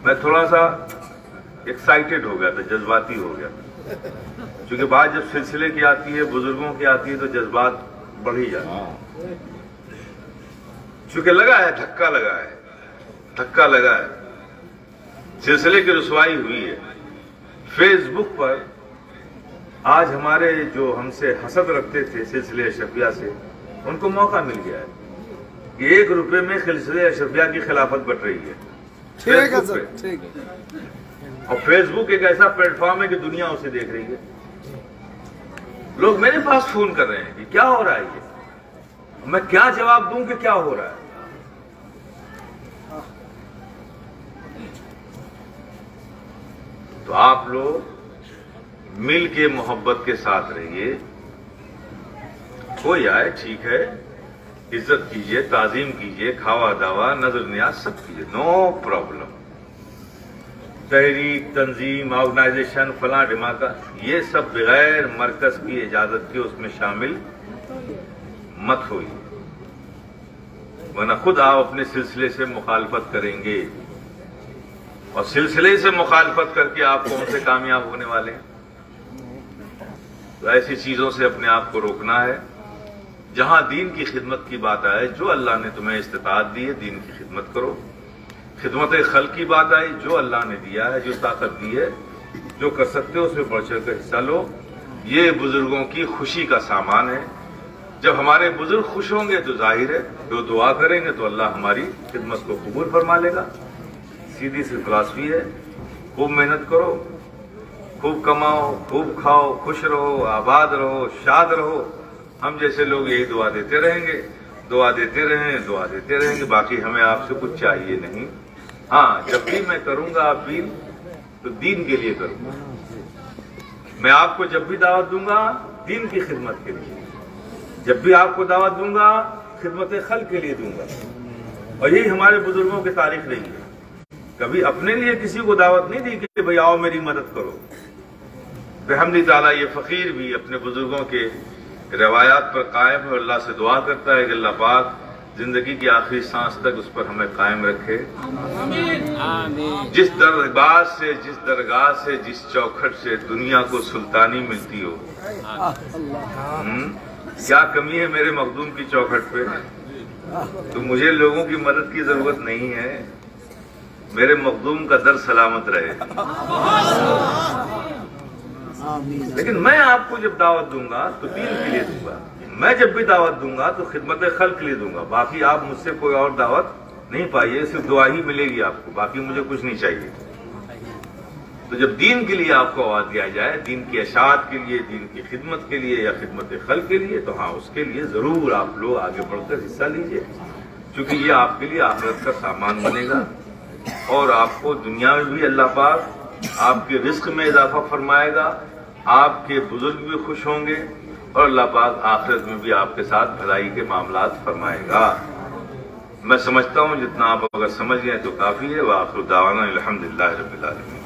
मैं थोड़ा सा एक्साइटेड हो गया था, जज्बाती हो गया था, क्योंकि बात जब सिलसिले की आती है, बुजुर्गों की आती है, तो जज्बात बढ़ ही जाता है। चूंकि लगा है, धक्का लगा है, धक्का लगा है, सिलसिले की रुसवाई हुई है। फेसबुक पर आज हमारे जो हमसे हसद रखते थे सिलसिले अशरफिया से, उनको मौका मिल गया है कि 1 रुपए में सिलसिले अशरफिया की खिलाफत बट रही है। ठीक है सर, ठीक है। और फेसबुक एक ऐसा प्लेटफॉर्म है कि दुनिया उसे देख रही है। लोग मेरे पास फोन कर रहे हैं कि क्या हो रहा है, ये मैं क्या जवाब दूं कि क्या हो रहा है। तो आप लोग मिल के मोहब्बत के साथ रहिए। कोई आए ठीक है, इज्जत कीजिए, ताजीम कीजिए, खावा दावा, नजर नियाज सब कीजिए, नो प्रॉब्लम। तहरीक, तंजीम, ऑर्गेनाइजेशन, फलां ढिमाका, ये सब बगैर मरकज की इजाजत के उसमें शामिल मत होइए, वरना खुद आप अपने सिलसिले से मुखालफत करेंगे और सिलसिले से मुखालफत करके आप कौन से कामयाब होने वाले हैं। तो ऐसी चीजों से अपने आप को रोकना है। जहां दीन की खिदमत की बात आए, जो अल्लाह ने तुम्हें इस्तिताअत दी है, दीन की खिदमत करो। खिदमत खल्क की बात आई, जो अल्लाह ने दिया है, जो ताकत दी है, जो कर सकते हो उसमें बढ़ चढ़ कर हिस्सा लो। ये बुजुर्गों की खुशी का सामान है। जब हमारे बुजुर्ग खुश होंगे तो जाहिर है जो दुआ करेंगे तो अल्लाह हमारी खिदमत को कबूल फरमा लेगा। सीधी सी फिलॉसफी है। खूब मेहनत करो, खूब कमाओ, खूब खाओ, खुश रहो, आबाद रहो, शाद रहो। हम जैसे लोग यही दुआ देते रहेंगे, दुआ देते रहेंगे। बाकी हमें आपसे कुछ चाहिए नहीं। हाँ, जब भी मैं करूंगा अपील तो दीन के लिए करूंगा। मैं आपको जब भी दावत दूंगा दीन की खिदमत के लिए, जब भी आपको दावत दूंगा खिदमत खल्क के लिए दूंगा। और यही हमारे बुजुर्गों की तारीख रही है। कभी अपने लिए किसी को दावत नहीं दी कि भाई आओ मेरी मदद करो। बेहमदी ताला ये फकीर भी अपने बुजुर्गों के रवायात पर कायम है। अल्लाह से दुआ करता है कि अल्लाह पाक जिंदगी की आखिरी सांस तक उस पर हमें कायम रखे। जिस दरगाह से जिस चौखट से दुनिया को सुल्तानी मिलती हो, क्या कमी है मेरे मखदूम की चौखट पे। तो मुझे लोगों की मदद की जरूरत नहीं है, मेरे मखदूम का दर सलामत रहे। लेकिन मैं आपको जब दावत दूंगा तो दीन के लिए दूंगा। मैं जब भी दावत दूंगा तो खिदमत खल्क के लिए दूंगा। बाकी आप मुझसे कोई और दावत नहीं पाइए, सिर्फ दुआ ही मिलेगी आपको, बाकी मुझे कुछ नहीं चाहिए। तो जब दीन के लिए आपको आवाज दिया जाए, दीन की अशात के लिए, दीन की खिदमत के लिए या खिदमत खल्क के लिए, तो हाँ, उसके लिए जरूर आप लोग आगे बढ़कर हिस्सा लीजिए, क्योंकि ये आपके लिए आखिरत का सामान बनेगा और आपको दुनिया में भी अल्लाह पाक आपके रिस्क में इजाफा फरमाएगा, आपके बुजुर्ग भी खुश होंगे और अल्लाह पाक आखिरत में भी आपके साथ भलाई के मामलात फरमाएगा। मैं समझता हूँ जितना आप अगर समझ गए तो काफी है। व आखिर दावाना अल्हम्दुलिल्लाहि रब्बिल आलमीन।